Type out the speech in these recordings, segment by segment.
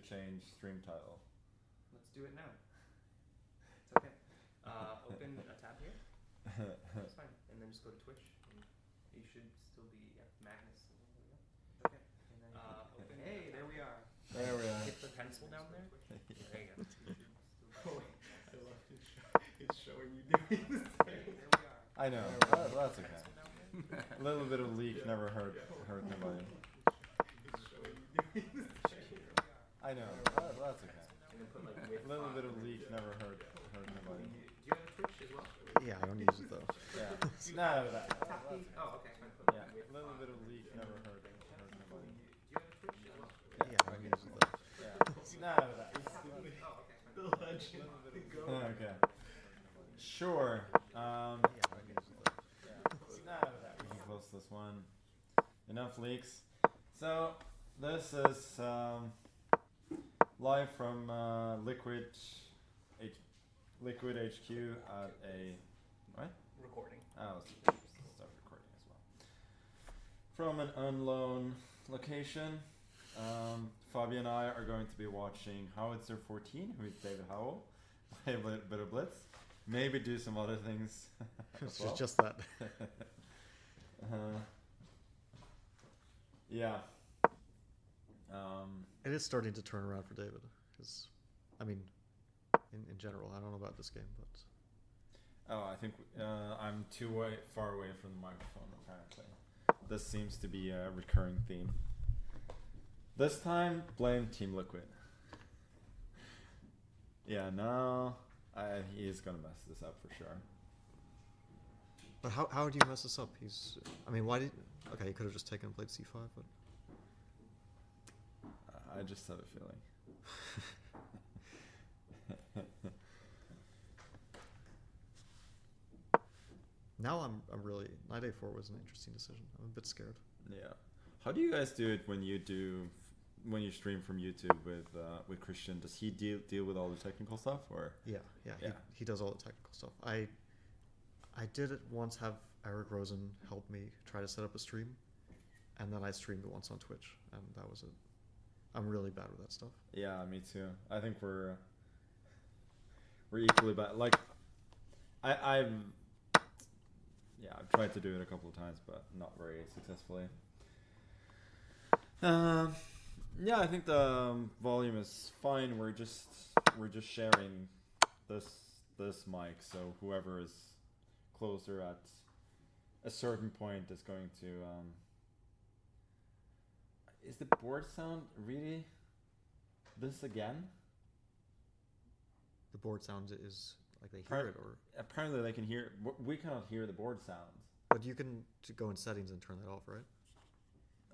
should change stream title. Let's do it now. It's okay. Open a tab here. That's fine. And then just go to Twitch. And you should still be Magnus. Okay. And then open. Hey, there we are. There we are. Hit the pencil down there. There you go. Oh, I love it's showing you doing this. There we are. I know. That's okay. A little bit of leak never hurt nobody. It's showing you doing this. I know. That's okay. And then put like with A little bit of leak never hurt nobody. Do you have a Twitch as well? Yeah, I don't use it though. Yeah. No, that's Tap okay. the. Oh, okay. Fine. Yeah. A little bit of leak never hurt nobody. Do you have a Twitch as well? Yeah, I don't use it though. Yeah. No, that's Oh, okay. Fine. The legend. okay. Sure. Yeah, I don't use it though. Yeah. We can close this one. Enough leaks. So this is live from Liquid HQ at a what? Recording. Oh, start recording as well. From an unknown location. Fabi and I are going to be watching Howitzer 14, who is David Howell, play a bit of Blitz. Maybe do some other things. It's as well. just that. Yeah. It is starting to turn around for David. Because, I mean, in general, I don't know about this game, but Oh, I think I'm too far away from the microphone, apparently. This seems to be a recurring theme. This time, blame Team Liquid. Yeah, no, he is going to mess this up for sure. but how do you mess this up? I mean, why did? Okay, he could have just taken and played c5, but I just have a feeling. now I'm really knight a4 was an interesting decision. I'm a bit scared. Yeah. How do you guys do it when you stream from YouTube with Christian? Does he deal with all the technical stuff, or? Yeah. He does all the technical stuff. I did it once. Have Eric Rosen help me try to set up a stream, and then I streamed it once on Twitch, and that was it. I'm really bad with that stuff. Yeah, me too. I think we're equally bad. Like, I've tried to do it a couple of times, but not very successfully. Yeah, I think the volume is fine. We're just sharing this mic, so whoever is closer at a certain point is going to. Is the board sound really this again? The board sound is like they hear it, or apparently they can hear. We cannot hear the board sound. but you can go in settings and turn that off, right?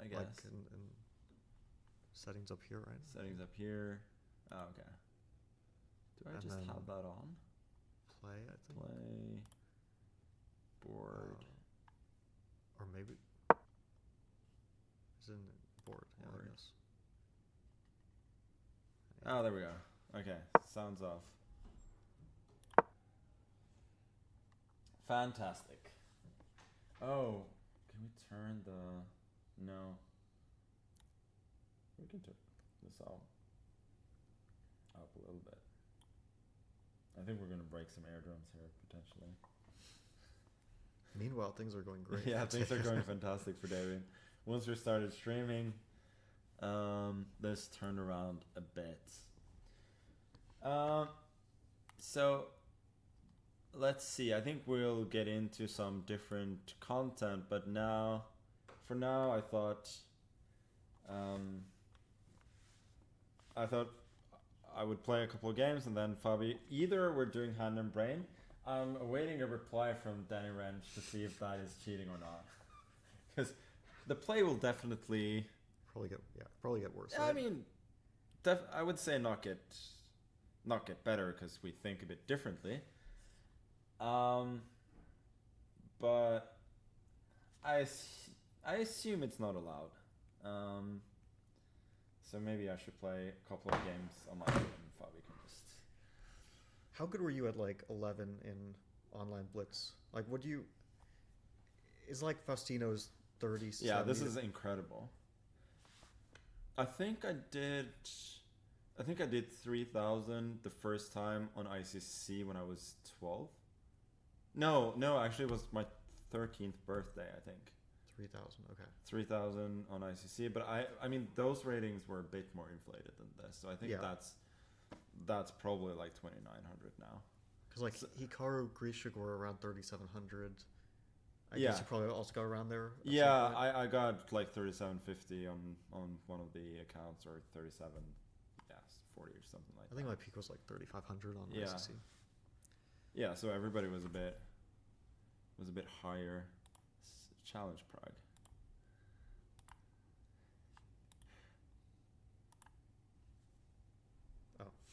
I guess. Like in settings up here, right? Settings up here. Oh, okay. Do I And just then have that on? Play, I think. Play board. Or maybe it's in board. Yeah, I Board. guess. Oh, there we go. Okay, sounds off. Fantastic. Oh, can we turn the... No. We can turn this up a little bit. I think we're going to break some eardrums here, potentially. Meanwhile, things are going great. Yeah, things are going fantastic for David. Once we started streaming, this turned around a bit. So let's see. I think we'll get into some different content, but for now, I thought I would play a couple of games, and then Fabi, either we're doing Hand and Brain. I'm awaiting a reply from Danny Wrench to see if that is cheating or not, because the play will definitely probably get worse. I Right? mean, I would say not get better because we think a bit differently. But I assume it's not allowed. So maybe I should play a couple of games on my own, and Fabi can just. How good were you at like 11 in online Blitz? Like, would you? Is like Faustino's 30s? Yeah, this is incredible. I think I did I think I did 3,000 the first time on ICC when I was 12. No, actually it was my 13th birthday, I think. 3,000. Okay. 3,000 on ICC, but I mean those ratings were a bit more inflated than this, so I think that's probably like 2,900 now. Because like Hikaru, Grishik were around 3,700. I guess you probably also got around there. Yeah, I got like 3,750 on one of the accounts, or 37, 40 or something like that. I think my peak was like 3,500 on ICC. Yeah, so everybody was a bit higher. Challenge Prague.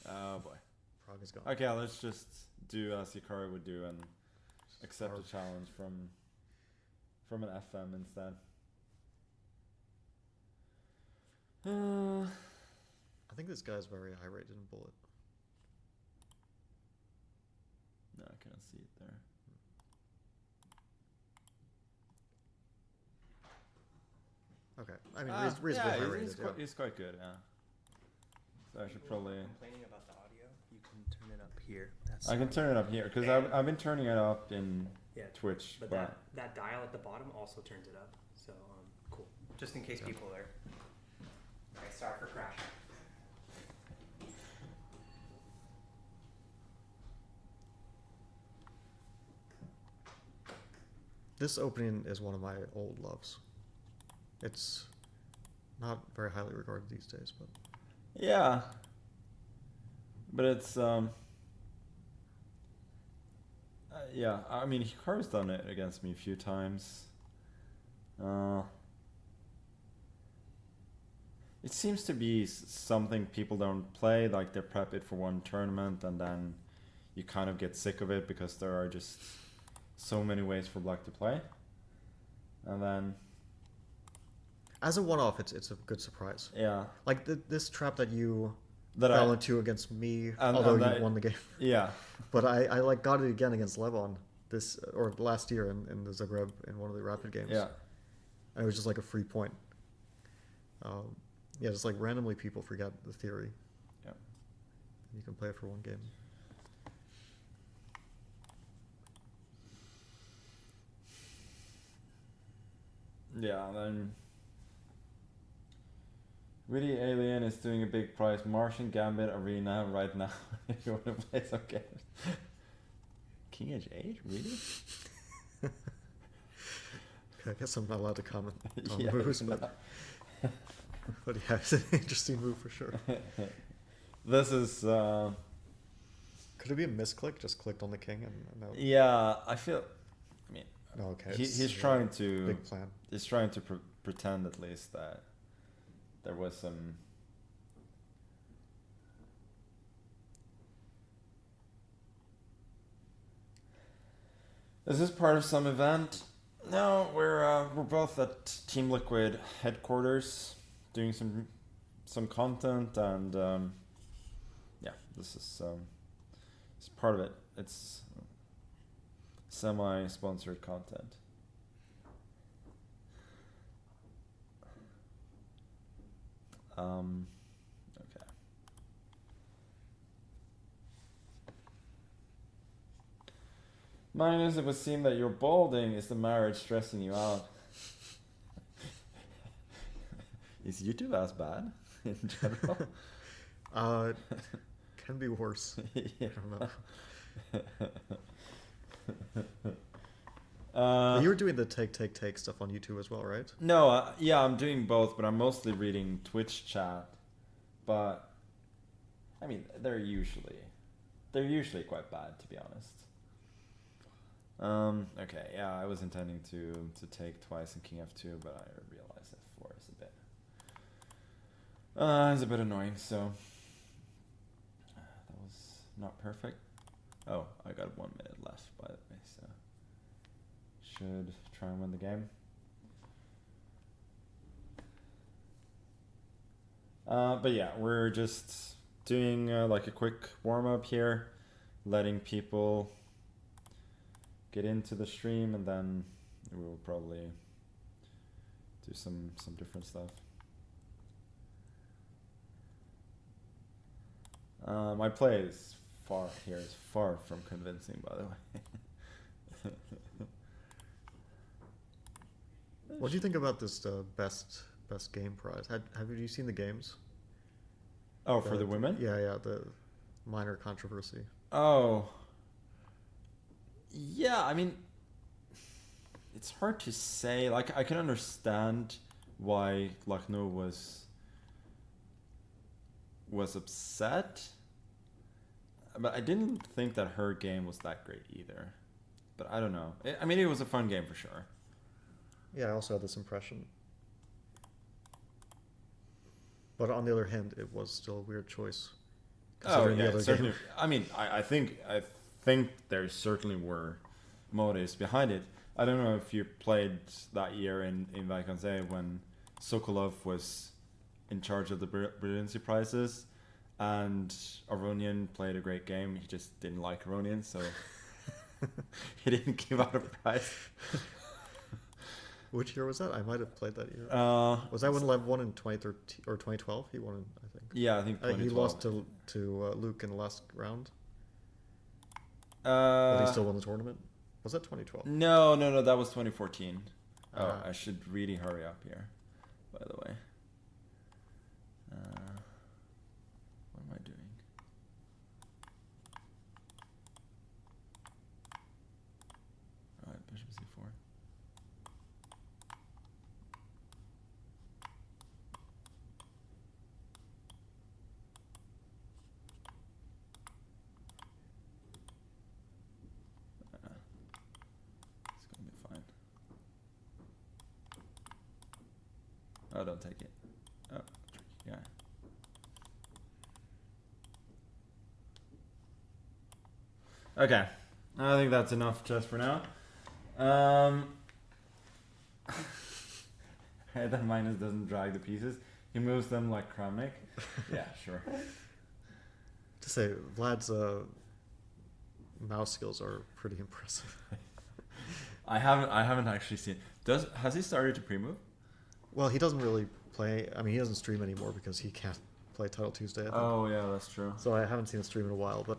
Oh boy. Prague is gone. Okay, let's just do as Hikaru would do and accept a challenge from an FM instead. I think this guy's very high rated in Bullet. No, I cannot see it there. Okay, I mean reasonably high rated. He's quite good. Yeah. So I should probably. Complaining about the audio, you can turn it up here. I can turn it up here because I've been turning it up in Twitch. But that dial at the bottom also turns it up. So cool. Just in case people are. Okay, sorry for crashing. This opening is one of my old loves. It's not very highly regarded these days, but yeah. But it's yeah. I mean, Hikaru's done it against me a few times. It seems to be something people don't play. Like they prep it for one tournament and then you kind of get sick of it because there are just so many ways for black to play, and then as a one-off, it's a good surprise. Yeah, like this trap that you fell into against me, although you won the game. Yeah, but I like got it again against Levon this or last year in the Zagreb in one of the rapid games. Yeah, and it was just like a free point. Yeah, just like randomly people forget the theory. Yeah, and you can play it for one game. Yeah, then Witty Alien is doing a big prize. Martian Gambit Arena right now. If you want to play some games. King Edge 8? Really? I guess I'm not allowed to comment on moves, but yeah, it's an interesting move for sure. This is... Could it be a misclick? Just clicked on the king and no. Yeah, I feel... I mean... No, okay. He's trying to... Big plan. He's trying to pretend at least that there was some... Is this part of some event? No, we're both at Team Liquid headquarters doing some content, and yeah, this is part of it. It's semi-sponsored content. Okay. Magnus, it would seem that your balding is the marriage stressing you out. Is YouTube as bad in general? Can be worse. Yeah. I don't know. You were doing the take stuff on YouTube as well, right? No, yeah, I'm doing both, but I'm mostly reading Twitch chat. But I mean, they're usually quite bad, to be honest. Okay, yeah, I was intending to take twice in King F2, but I realized F4 is a bit annoying, so that was not perfect. Oh, I got 1 minute left, by the way, so should try and win the game. But yeah, we're just doing like a quick warm-up here, letting people get into the stream, and then we will probably do some different stuff. My play is far from convincing, by the way. What do you think about this best game prize? Have you seen the games? Oh, for the women? Yeah, the minor controversy. Oh. Yeah, I mean, it's hard to say. Like, I can understand why Lucknow was upset, but I didn't think that her game was that great either. But I don't know. I mean, it was a fun game for sure. Yeah, I also had this impression. But on the other hand, it was still a weird choice. Oh yeah, the other certainly. game. I mean, I think there certainly were motives behind it. I don't know if you played that year in Vaikansé when Sokolov was in charge of the brilliancy prizes, and Aronian played a great game. He just didn't like Aronian, so he didn't give out a prize. Which year was that? I might have played that year. Was that when Lev won in 2013 or 2012? He won, I think. Yeah, I think 2012. He lost to Luke in the last round. But he still won the tournament. Was that 2012? No, that was 2014. Oh, I should really hurry up here, by the way. What am I doing? Alright, bishop c4. It's gonna be fine. Oh, don't take it. Oh, tricky guy. Okay, I think that's enough just for now. That Magnus doesn't drag the pieces. He moves them like Kramnik. Yeah, sure. To say, Vlad's mouse skills are pretty impressive. I haven't actually seen. Has he started to pre-move? Well, he doesn't really play. I mean, he doesn't stream anymore because he can't play Title Tuesday. I think. Oh yeah, that's true. So I haven't seen him stream in a while, but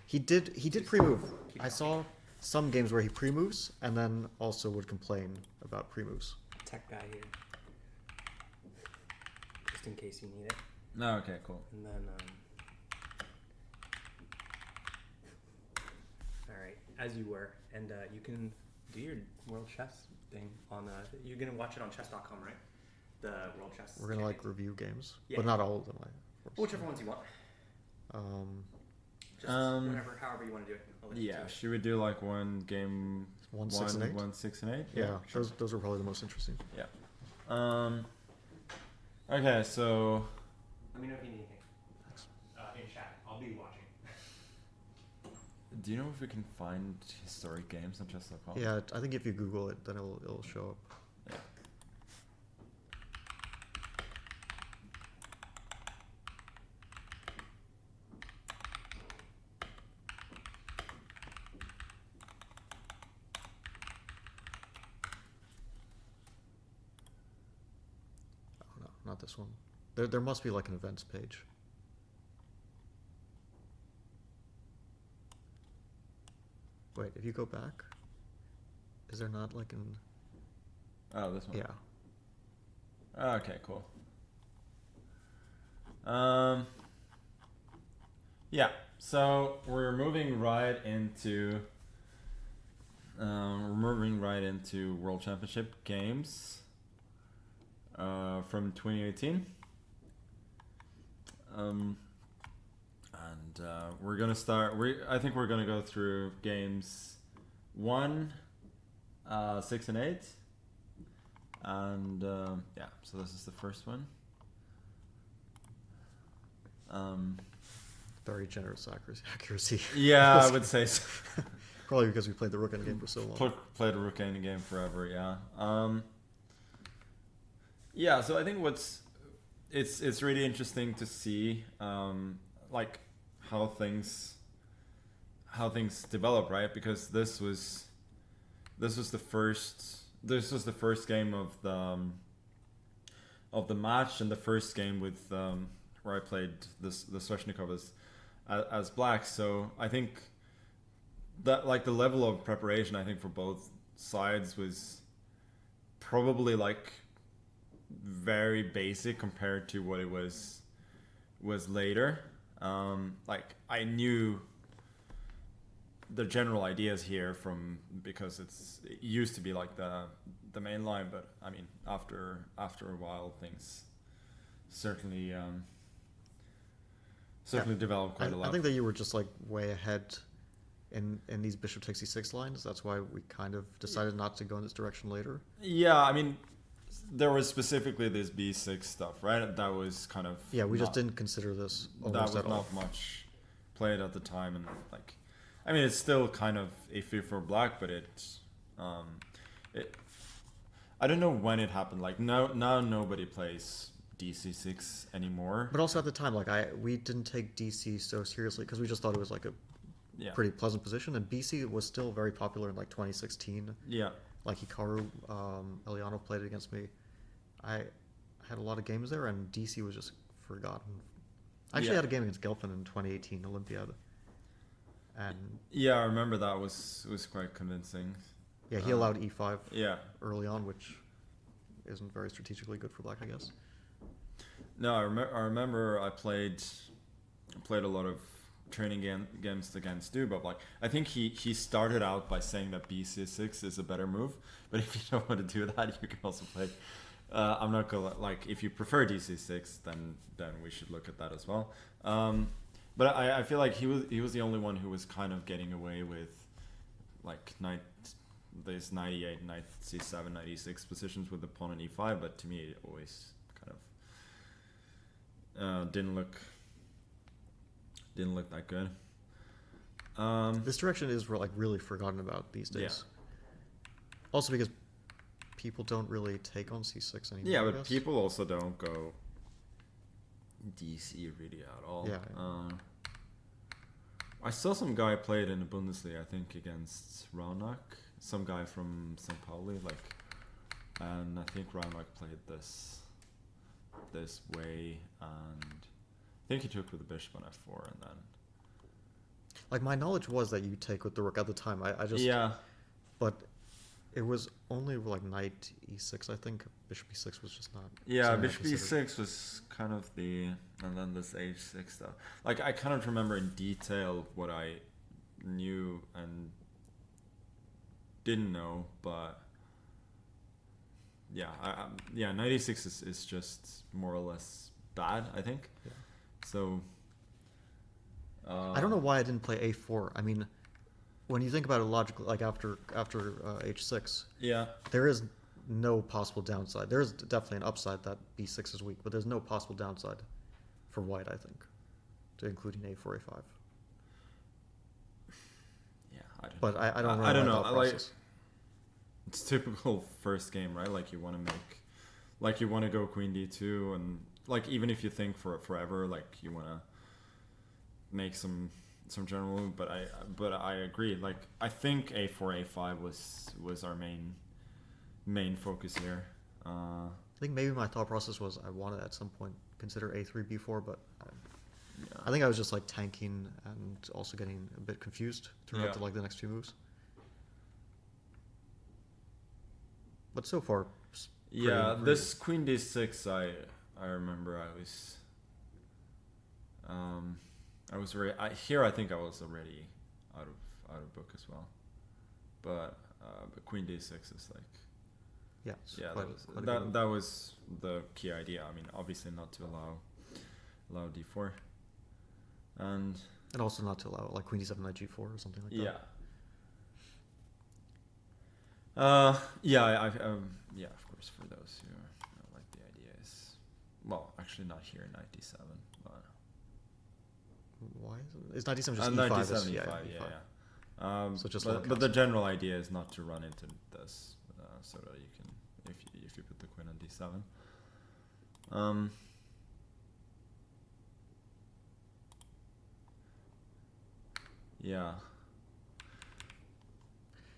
he did pre-move. I saw some games where he pre-moves and then also would complain about pre-moves. Tech guy here. Just in case you need it. No, okay, cool. And then, alright, as you were, and you can do your World Chess thing on, you're gonna watch it on chess.com, right? The World Chess. We're gonna like review games, Yeah. but not all of them. Of course. Whichever ones you want. Just whatever, however you want to do it. I'll let you Yeah, do it. should we do like one game? 1, 6, and 8? 1, 6, and 8? Yeah, sure. those are probably the most interesting. Yeah. Okay, so Let me know if you need anything. In chat, I'll be watching. do you know if we can find historic games on chess.com? Yeah, I think if you Google it, then it'll show up. Yeah. Oh no, not this one. There must be like an events page. Wait, if you go back, is there not like an? Oh, this one. Yeah. Okay, cool. Yeah. So we're moving right into World Championship games from 2018. We're gonna start. I think we're gonna go through games 1, 6, and 8. And yeah, so this is the first one. Very generous accuracy. Yeah, I would say so. Probably because we played the rook endgame for so long. Played a rook endgame forever, yeah. Yeah, so I think it's really interesting to see like how things develop, right? Because this was the first game of the match, and the first game with where I played the Sveshnikovas, as black. So I think that like the level of preparation I think for both sides was probably like very basic compared to what it was later. Like I knew the general ideas here from because it used to be like the main line, but I mean after a while things certainly developed quite a lot. I think that you were just like way ahead in these bishop takes e6 lines. That's why we kind of decided not to go in this direction later. Yeah, I mean there was specifically this b6 stuff, right? That was kind of we just didn't consider this almost that was at all. not much played at the time, and like I mean it's still kind of iffy for black, but it I don't know when it happened. Like now nobody plays DC6 anymore. But also at the time, like we didn't take DC so seriously because we just thought it was like a pretty pleasant position, and BC was still very popular in like 2016. Yeah. Like Hikaru, Eliano played it against me. I had a lot of games there, and DC was just forgotten. I actually had a game against Gelfin in 2018 Olympiad. And yeah, I remember that was quite convincing. Yeah, he allowed e5 yeah. early on, which isn't very strategically good for black, I guess. No, I remember I played a lot of training games against Stu, but like I think he started out by saying that bc6 is a better move, but if you don't want to do that, you can also play. I'm not gonna like if you prefer dc6, then we should look at that as well. But I feel like he was the only one who was kind of getting away with like this 98, knight c7, knight e6 positions with the pawn on e5, but to me it always kind of didn't look that good. This direction is like really forgotten about these days. Yeah. Also because people don't really take on c6 anymore. Yeah, but people also don't go DC really at all. Yeah. I saw some guy played in the Bundesliga, I think against Raunak, some guy from St. Pauli, like, and I think Raunak played this way, and I think he took with the bishop on f4, and then like my knowledge was that you take with the rook at the time. I just but it was only like knight e6. I think bishop e6 was just not. Bishop e6 was kind of and then this h6 stuff. Like I kind of remember in detail what I knew and didn't know, but knight e6 is just more or less bad, I think. Yeah. So I don't know why I didn't play a4. I mean, when you think about it logically, like after h6, there is no possible downside. There is definitely an upside that b6 is weak, but there's no possible downside for white, I think, to including a4, a5. Yeah, I don't know. Like, it's typical first game, right? Like you want to go queen d2, and like even if you think for forever, like you want to make some general move, but I agree. Like I think a4, a5 was our main focus here. I think maybe my thought process was I wanted at some point consider a3, b4, but I think I was just like tanking and also getting a bit confused throughout the next few moves. But so far, this queen d6, I remember I was very here. I think I was already out of book as well, but queen d6 is like that was the key idea. I mean, obviously not to allow d4, and also not to allow like queen d7 knight g4 or something like that. Of course, for those who don't like the idea actually not here, knight d7, but why is knight d7 just knight e5? d7, e5. So just but the general idea is not to run into this, so that you can, if you put the queen on d7.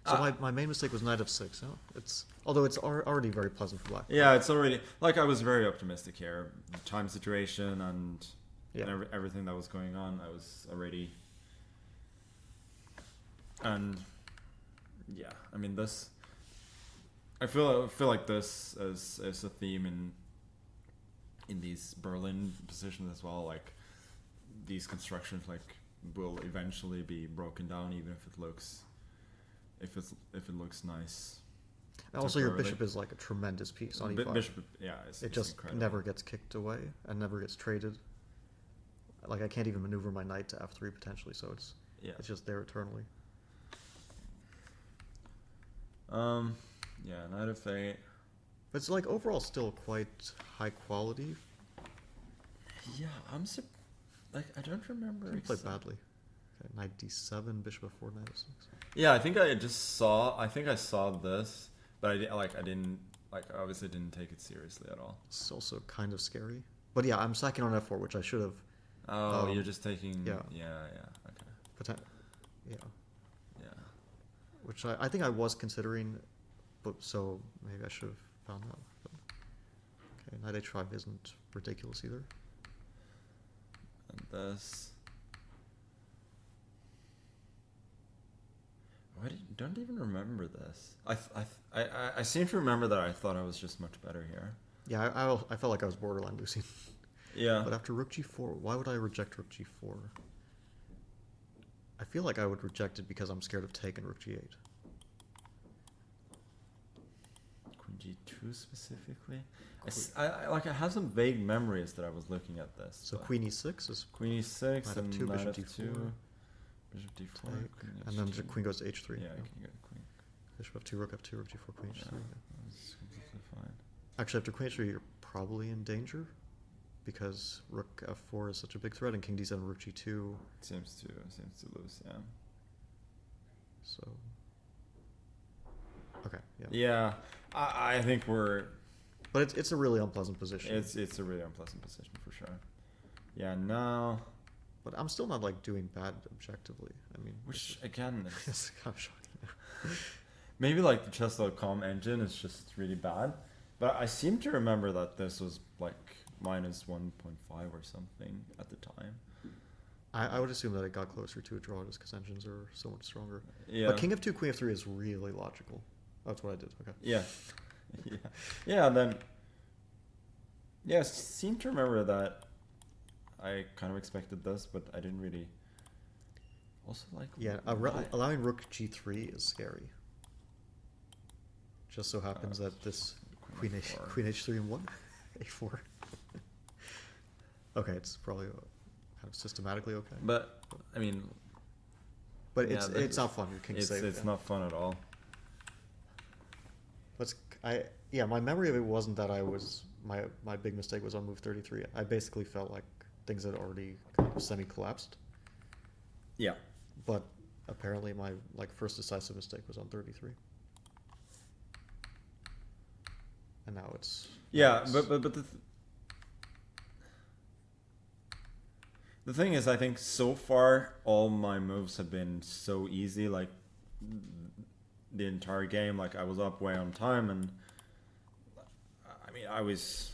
So my main mistake was knight f6. Although it's already very pleasant for black. Yeah, it's already like I was very optimistic here. Time situation, and Yeah. and everything that was going on, I was already. And yeah, I mean this. I feel like this is a theme in these Berlin positions as well. Like these constructions will eventually be broken down, even if it looks nice. And also, your bishop is like a tremendous piece on e5. Bishop, yeah, it just incredible. never gets kicked away and never gets traded. Like I can't even maneuver my knight to f3 potentially, so it's just there eternally. Yeah, knight of 8. But it's like overall still quite high quality. Yeah, I don't remember. He played badly. Okay, knight d7, bishop f4, knight f6. Yeah, I think I saw this, but I obviously didn't take it seriously at all. It's also kind of scary. But yeah, I'm sacking on f4, which I should have. Oh, you're just taking. Yeah. Okay. Yeah. Yeah. Which I think I was considering, but so maybe I should have found that. But, okay, knight h5 isn't ridiculous either. And this. I don't even remember this. I seem to remember that I thought I was just much better here. Yeah, I felt like I was borderline losing. Yeah. But after rook g4, why would I reject rook g4? I feel like I would reject it because I'm scared of taking rook g8. Queen g2 specifically? I have some vague memories that I was looking at this. So queen e6 is queen e6 knight and f2, knight bishop f2. d4. Bishop d4. And then the queen goes to h3. Yeah, I can get queen. Bishop f2, rook f2, rook g4, queen h3. That's completely fine. Actually, after queen h3, you're probably in danger because rook f4 is such a big threat, and king d7, rook g2. Seems to lose, yeah. So, okay, yeah. Yeah, I think we're. But it's a really unpleasant position. It's a really unpleasant position for sure. Yeah, now. But I'm still not like doing bad objectively. I mean, Which again it's kind of shocking. Maybe like the chess.com engine is just really bad, but I seem to remember that this was like minus 1.5 or something at the time. I would assume that it got closer to a draw just because engines are so much stronger. Yeah. But king f2, queen f3 is really logical. That's what I did. Okay. Yeah. Yeah. And then. Yeah, I seem to remember that. I kind of expected this, but I didn't really. Also like. Yeah, allowing rook g3 is scary. Just so happens that this queen h3 and 1, a4. Okay, it's probably kind of systematically okay. But I mean. But it's not fun. Your king's safe. It's not fun at all. My memory of it wasn't that I was my big mistake was on move 33. I basically felt like things had already kind of semi-collapsed. Yeah. But apparently my first decisive mistake was on 33. And now it's but the thing is, I think so far all my moves have been so easy, like the entire game. Like I was up way on time, and I mean I was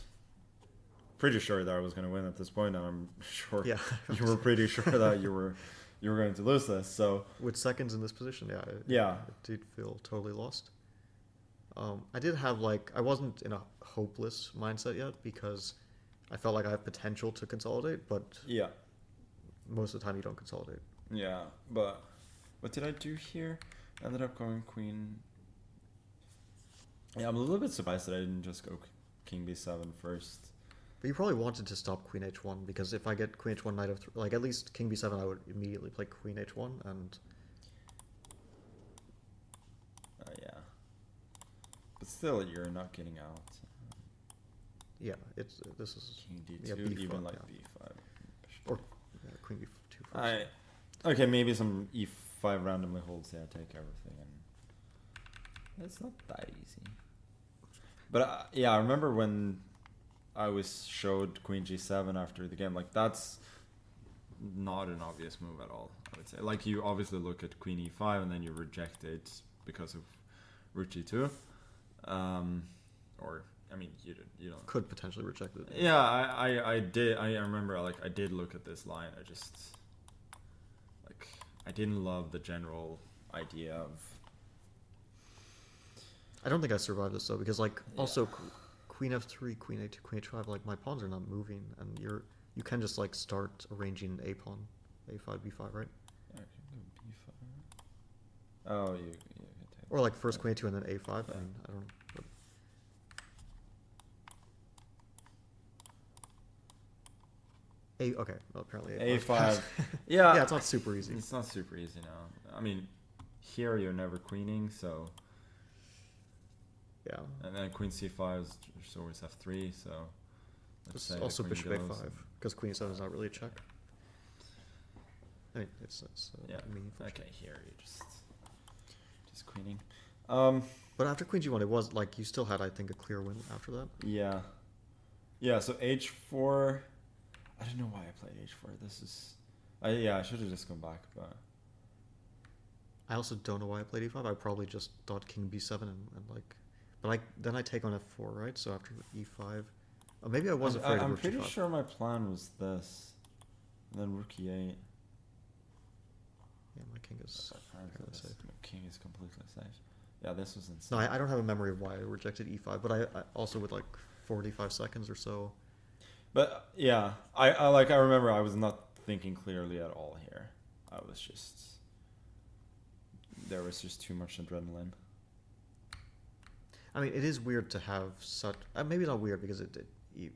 pretty sure that I was going to win at this point, and I'm sure you were pretty sure that you were going to lose this. So with seconds in this position, it did feel totally lost. I did have I wasn't in a hopeless mindset yet because I felt like I have potential to consolidate, but most of the time you don't consolidate. Yeah, but what did I do here? I ended up going queen. Yeah, I'm a little bit surprised that I didn't just go king b7 first. But you probably wanted to stop queen h1 because if I get queen h1, knight f3, at least king b7, I would immediately play queen h1 and. Yeah. But still, you're not getting out. Yeah, this is king d2, even like b5. Or queen b2 first. Okay, maybe some e5 randomly holds. Yeah, take everything, and it's not that easy. But I remember when I was showed queen g7 after the game. Like that's not an obvious move at all, I would say. Like you obviously look at queen e5 and then you reject it because of rook g2, or I mean, you don't. Could potentially reject it. Yeah, I did. I remember, like, I did look at this line. I just, like, I didn't love the general idea of. I don't think I survived this though, because like Yeah. also queen f3, queen a2, queen h5. Like my pawns are not moving, and you can just like start arranging a pawn, a5, b5, right? Yeah, I can go b5. Oh, you can take. Or like first Yeah. queen a2 and then a5. Yeah. I mean, I don't know. But okay. Well, apparently A5. Yeah. Yeah, it's not super easy. It's not super easy now. I mean, here you're never queening, so. Yeah. And then queen c5 is just always f3, so. Let's say It's the also queen bishop goes a5 and- because queen e7 is not really a check. I mean, it's Yeah. a meaningful check. Okay, here you just queening. But after queen g1, it was like you still had, I think, a clear win after that. Yeah. Yeah, so h4. I don't know why I played h4. This is. Yeah, I should have just gone back, but. I also don't know why I played e5. I probably just thought king b7 and like, but then I take on f4, right? So after e5, or maybe I was afraid of I'm rook pretty g5. sure my plan was this, and then rook e8. Yeah, my king is Apparently fairly this- safe. my king is completely safe. Yeah, this was No, insane. I don't have a memory of why I rejected e5, but I also with like 45 seconds or so. But yeah, I remember I was not thinking clearly at all here. I was just. There was just too much adrenaline. I mean, it is weird to have such. Maybe not weird because the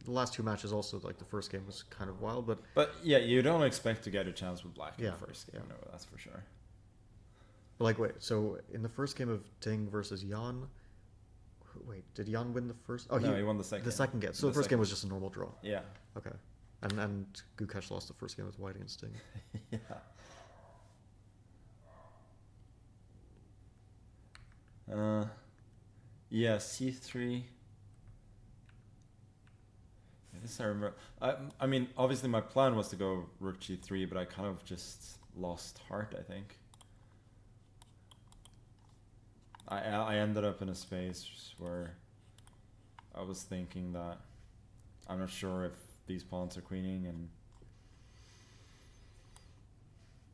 last two matches also like the first game was kind of wild, but But yeah, you don't expect to get a chance with black in Yeah, the first game. yeah. No, that's for sure. like wait. So in the first game of Ding versus Jan, wait, did Jan win the first? Oh, No, he won the second. the second game. So the first game was just a normal draw. Yeah. Okay, and Gukesh lost the first game with White against Ding. Yeah. Yeah, c3. Yeah, this I remember. I mean, obviously my plan was to go rook g3, but I kind of just lost heart, I think. I ended up in a space where I was thinking that I'm not sure if these pawns are queening, and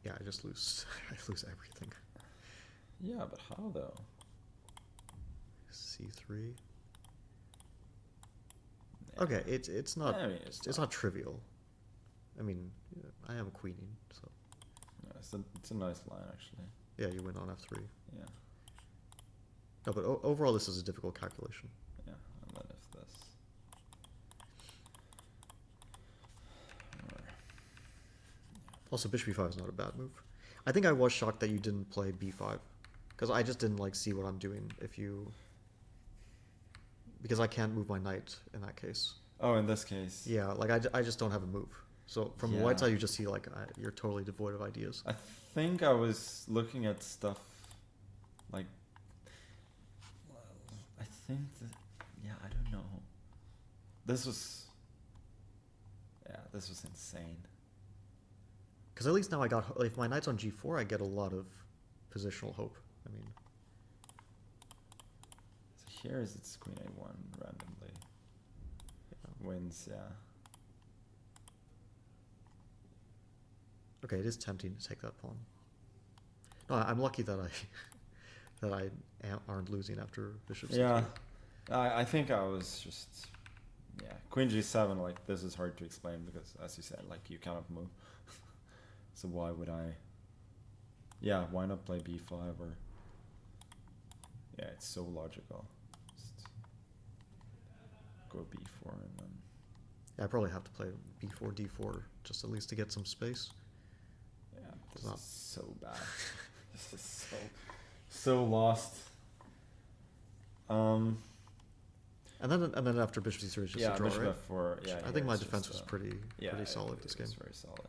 Yeah, I just lose. I lose everything. yeah, but how though? C3. Okay, it's not I mean, it's not trivial. I mean, I am queening, so Yeah, it's a nice line actually. yeah, you win on f3. Yeah, No, but overall, this is a difficult calculation. yeah, and then if this. Or- Also, bishop b5 is not a bad move. I think I was shocked that you didn't play b5, because I just didn't like see what I'm doing if you. Because I can't move my knight in that case. Oh, in this case. Yeah, like I just don't have a move. So from the Yeah. white side, you just see like you're totally devoid of ideas. I think I was looking at stuff like. I think that. Yeah, I don't know. This was. Yeah, this was insane. Because at least now I got, if my knight's on g4, I get a lot of positional hope. I mean, So here is it's queen a1 randomly. Wins, yeah. okay, it is tempting to take that pawn. No, I'm lucky that I aren't losing after bishop c3. Yeah. I think I was just. Yeah, queen g7, like, this is hard to explain because, as you said, like, you cannot move. So why would I. Yeah, why not play b5 or. Yeah, it's so logical. Just go b4 and then. Yeah, I probably have to play b4, d4, just at least to get some space. Yeah, It's this not- is so bad. This is so lost. And then after bishop c3 it's just Yeah, a draw, bishop right? f4. Yeah, I here think my it's defense just, was pretty solid this game. It's very solid.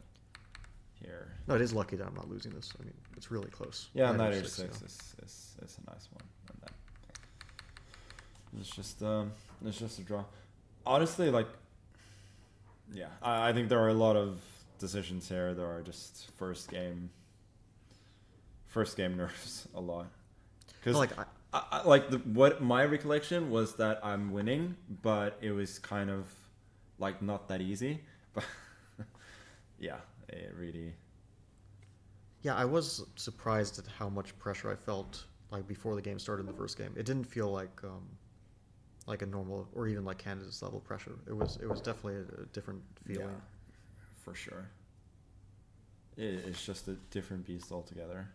Here. No, it is lucky that I'm not losing this. I mean, it's really close. Yeah, Knight knight h6, h6 yeah. is a nice one. And then it's just a draw. Honestly, like, yeah, I think there are a lot of decisions here. There are just first game nerves a lot. No, Because like like what my recollection was that I'm winning, but it was kind of like not that easy. But yeah, it really. Yeah, I was surprised at how much pressure I felt like before the game started in the first game. It didn't feel like a normal or even like Canada's level pressure. It was definitely a different feeling. Yeah, for sure. It's just a different beast altogether.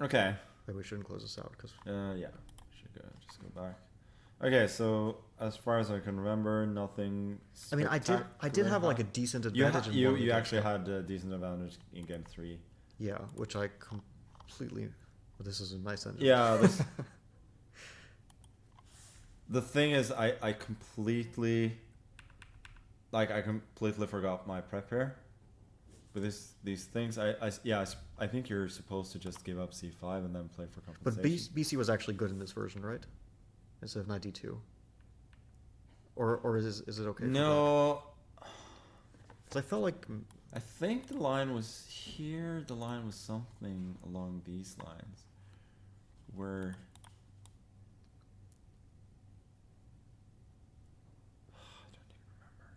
Okay. Maybe we shouldn't close this out because Yeah, should just go back. Okay, so as far as I can remember, nothing. I mean, I did have like a decent advantage. You actually had a decent advantage in game 3. Yeah, which I completely. Well, this is a nice engine. Yeah. The thing is, I completely forgot my prep here. But these things, I think you're supposed to just give up c5 and then play for compensation. But BC was actually good in this version, right? Instead of knight d2. Or is it okay? No. Because I felt like I think the line was here. The line was something along these lines, where. I don't even remember.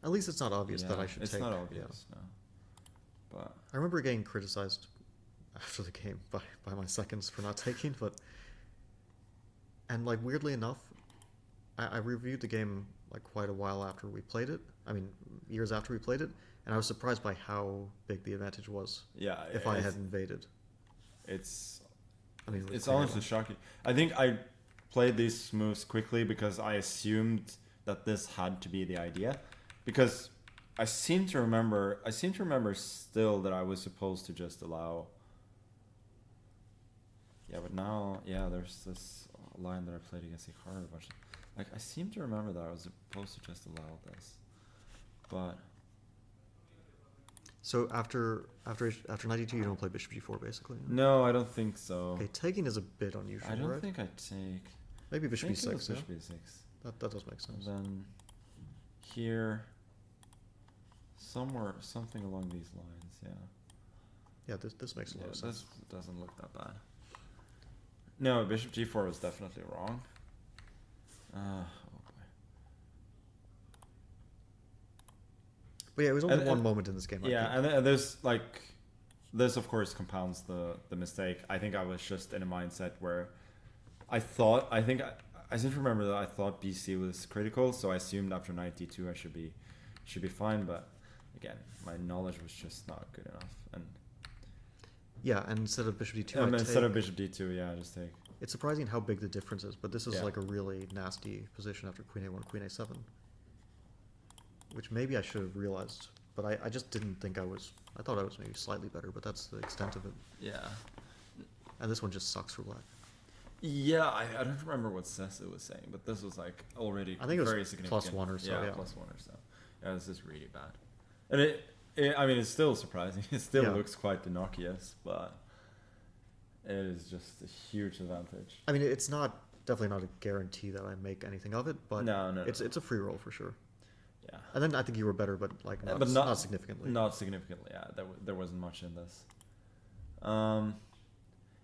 at least it's not obvious that I should it's take. not obvious, no. But I remember getting criticized after the game by my seconds for not taking, and like weirdly enough, I reviewed the game like quite a while after we played it. I mean, years after we played it, and I was surprised by how big the advantage was. Yeah, if I had invaded, it's it's honestly shocking. I think I played these moves quickly because I assumed that this had to be the idea, because I seem to remember still that I was supposed to just allow. Yeah, but now, there's this line that I played against Hikaru a bunch. Like, I seem to remember that I was supposed to just allow this, but. So after 92, you don't play bishop g4 basically. No, I don't think so. Okay, taking is a bit unusual. I don't right? think I take. Maybe bishop b6. Bishop Yeah? b6. That does make sense. And then here, something along these lines. Yeah. Yeah, this makes a lot of sense. This doesn't look that bad. No, bishop g4 was definitely wrong. Oh boy. But yeah, it was only one moment in this game. And there's like, this of course compounds the mistake. I think I was just in a mindset where I seem to remember that I thought BC was critical, so I assumed after knight d2 I should be fine. But again, my knowledge was just not good enough. And yeah, and instead of bishop d2, instead of bishop d2, I just take. It's surprising how big the difference is, but this is like a really nasty position after queen a1, queen a7, which maybe I should have realized, but I just didn't think I thought I was maybe slightly better, but that's the extent of it. Yeah. And this one just sucks for black. Yeah, I don't remember what Sessa was saying, but this was like already I think it was very significant. +1 or so. Yeah, +1 or so. Yeah, this is really bad. And I mean, it's still surprising. It still looks quite innocuous, but it is just a huge advantage. I mean, it's definitely not a guarantee that I make anything of it, but it's a free roll for sure. Yeah. And then I think you were better, but like not significantly. Not significantly. Yeah, there wasn't much in this.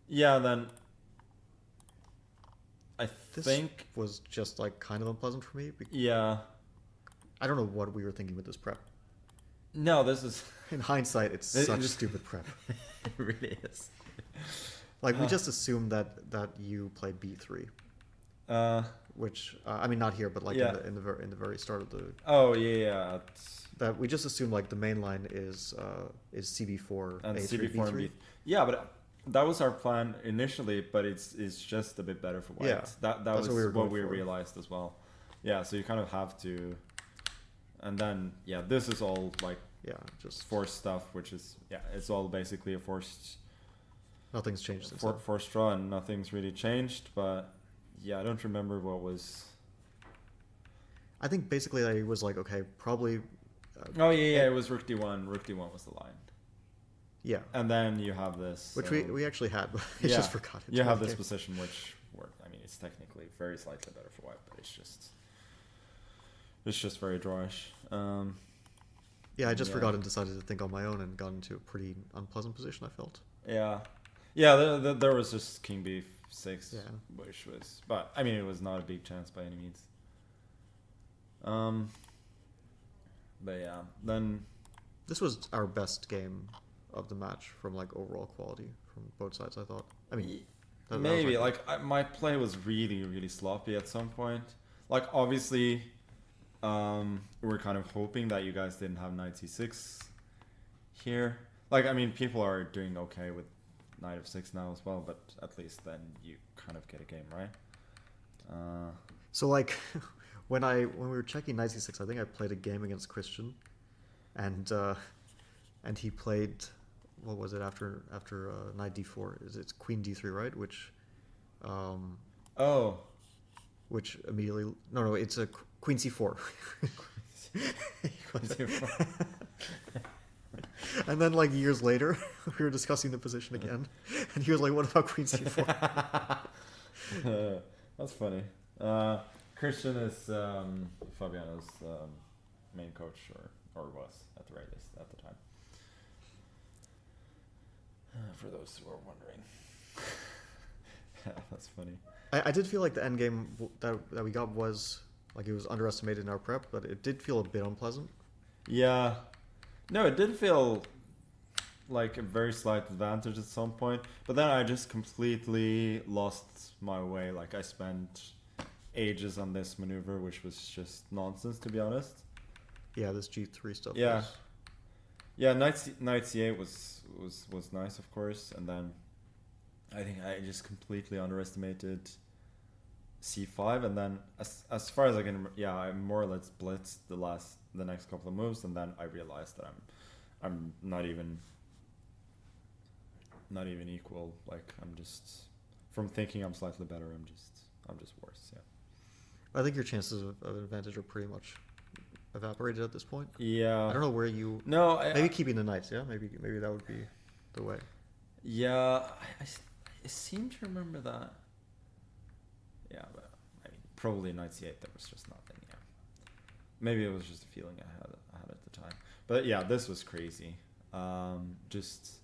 Yeah. Then I think was just like kind of unpleasant for me. Yeah. I don't know what we were thinking with this prep. No, this is in hindsight, it's such a stupid prep. It really is. Like we just assumed that you played b3, which I mean not here, but like in the very start of the. Oh yeah. That we just assumed like the main line is cb4 and a3 cb4 b3. and b3. Yeah, but that was our plan initially, but it's just a bit better for white. Yeah, that was what we realized as well. Yeah, so you kind of have to. And then this is all like just forced stuff, which is it's all basically a forced. Nothing's changed since forced draw, and nothing's really changed. But I don't remember what was. I think basically I was like, okay, probably. It was rook d1. Rook d1 was the line. Yeah. And then you have this, which we actually had, but I just forgot it. You have this position, which I mean, it's technically very slightly better for white, but it's just very drawish. I just forgot and decided to think on my own and got into a pretty unpleasant position, I felt. Yeah. Yeah, there was just king b6, Yeah. which was, but I mean, it was not a big chance by any means. But yeah, then This was our best game of the match from like overall quality from both sides. I thought. I mean, that was maybe my- my play was really sloppy at some point. Like obviously, we were kind of hoping that you guys didn't have knight c6 here. Like I mean, people are doing okay with knight f6 now as well, but at least then you kind of get a game, right? So like when we were checking knight c6, I think I played a game against Christian, and he played, what was it after knight d4? It's queen d3, right? Oh. Which immediately no it's a queen c4. And then like years later, we were discussing the position again, and he was like, "What about queen c4?" That's funny. Christian is Fabiano's main coach, or was at the very least at the time. For those who are wondering. Yeah, that's funny. I did feel like the end game that we got was like it was underestimated in our prep, but it did feel a bit unpleasant. Yeah. No, it did feel like a very slight advantage at some point, but then I just completely lost my way. Like I spent ages on this maneuver, which was just nonsense, to be honest. Yeah, this g3 stuff. Yeah. Was... Yeah, knight c8 was nice, of course, and then I think I just completely underestimated c5, and then as far as I can, yeah, I more or less blitzed the next couple of moves, and then I realized that I'm not even equal. Like I'm just, from thinking I'm slightly better, I'm just worse. Yeah. I think your chances of advantage are pretty much evaporated at this point. Yeah. I don't know where you. No. Maybe keeping the knights. Yeah. Maybe that would be the way. Yeah. I seem to remember that. Yeah, but I mean, probably knight c8 there was just nothing. Yeah. Maybe it was just a feeling I had at the time. But yeah, this was crazy. Just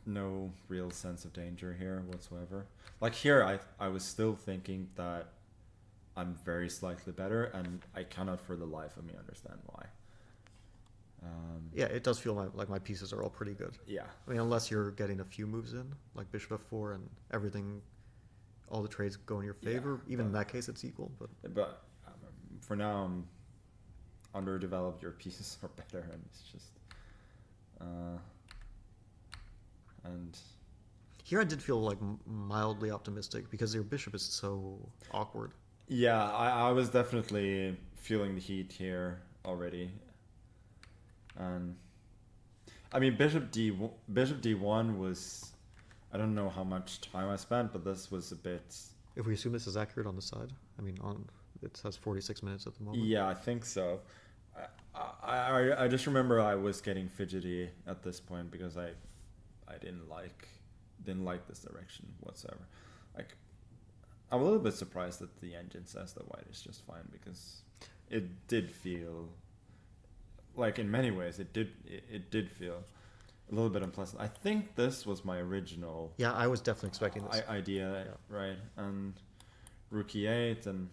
no real sense of danger here whatsoever. Like here, I was still thinking that I'm very slightly better, and I cannot for the life of me understand why. Yeah, it does feel like my pieces are all pretty good. Yeah. I mean, unless you're getting a few moves in, like bishop f4 and everything, all the trades go in your favor. Yeah, Even in that case, it's equal. But for now, I'm underdeveloped. Your pieces are better, and it's just and here I did feel like mildly optimistic because your bishop is so awkward. yeah, I was definitely feeling the heat here already, and I mean bishop d1 was, I don't know how much time I spent, but this was a bit. If we assume this is accurate on the side, I mean it has 46 minutes at the moment. Yeah, I think so. I just remember I was getting fidgety at this point because I didn't like this direction whatsoever. Like I'm a little bit surprised that the engine says that white is just fine, because it did feel like in many ways it did feel a little bit unpleasant. I think this was my original Yeah, I was definitely expecting this. idea, right? And rook e8 and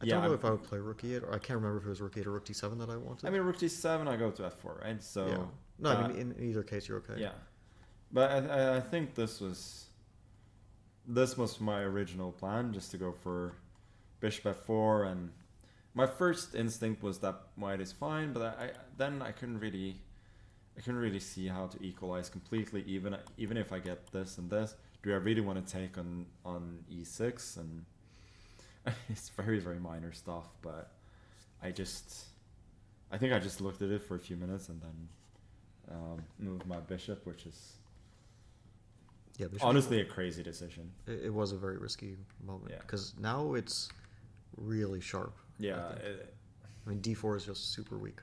I don't know if I would play rook e8, or I can't remember if it was rook 8 or rook d7 that I wanted. I mean, rook d7, I go to f4, right? So yeah. No, I mean in either case you're okay. yeah, but I think this was my original plan, just to go for bishop f4, and my first instinct was that white is fine, but I couldn't really see how to equalize completely, even if I get this and this. Do I really want to take on e6? And it's very, very minor stuff, but I think I just looked at it for a few minutes and then moved my bishop, which is honestly a crazy decision. It was a very risky moment, Yeah. because now it's really sharp. Yeah, I mean d4 is just super weak.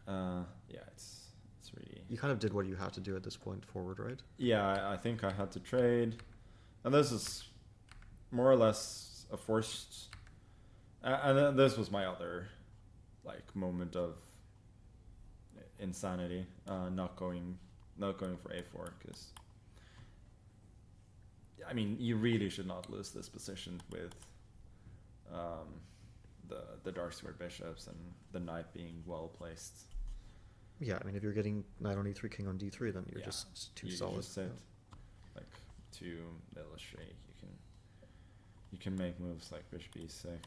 yeah, it's really. You kind of did what you had to do at this point forward, right? Yeah, I think I had to trade, and this is more or less a forced. And then this was my other, like, moment of insanity, not going not going for a4 because I mean you really should not lose this position with the dark square bishops and the knight being well placed. Yeah, I mean, if you're getting knight on e3, king on d3, then you're just too solid. Just sit, like to illustrate, you can make moves like bishop e6.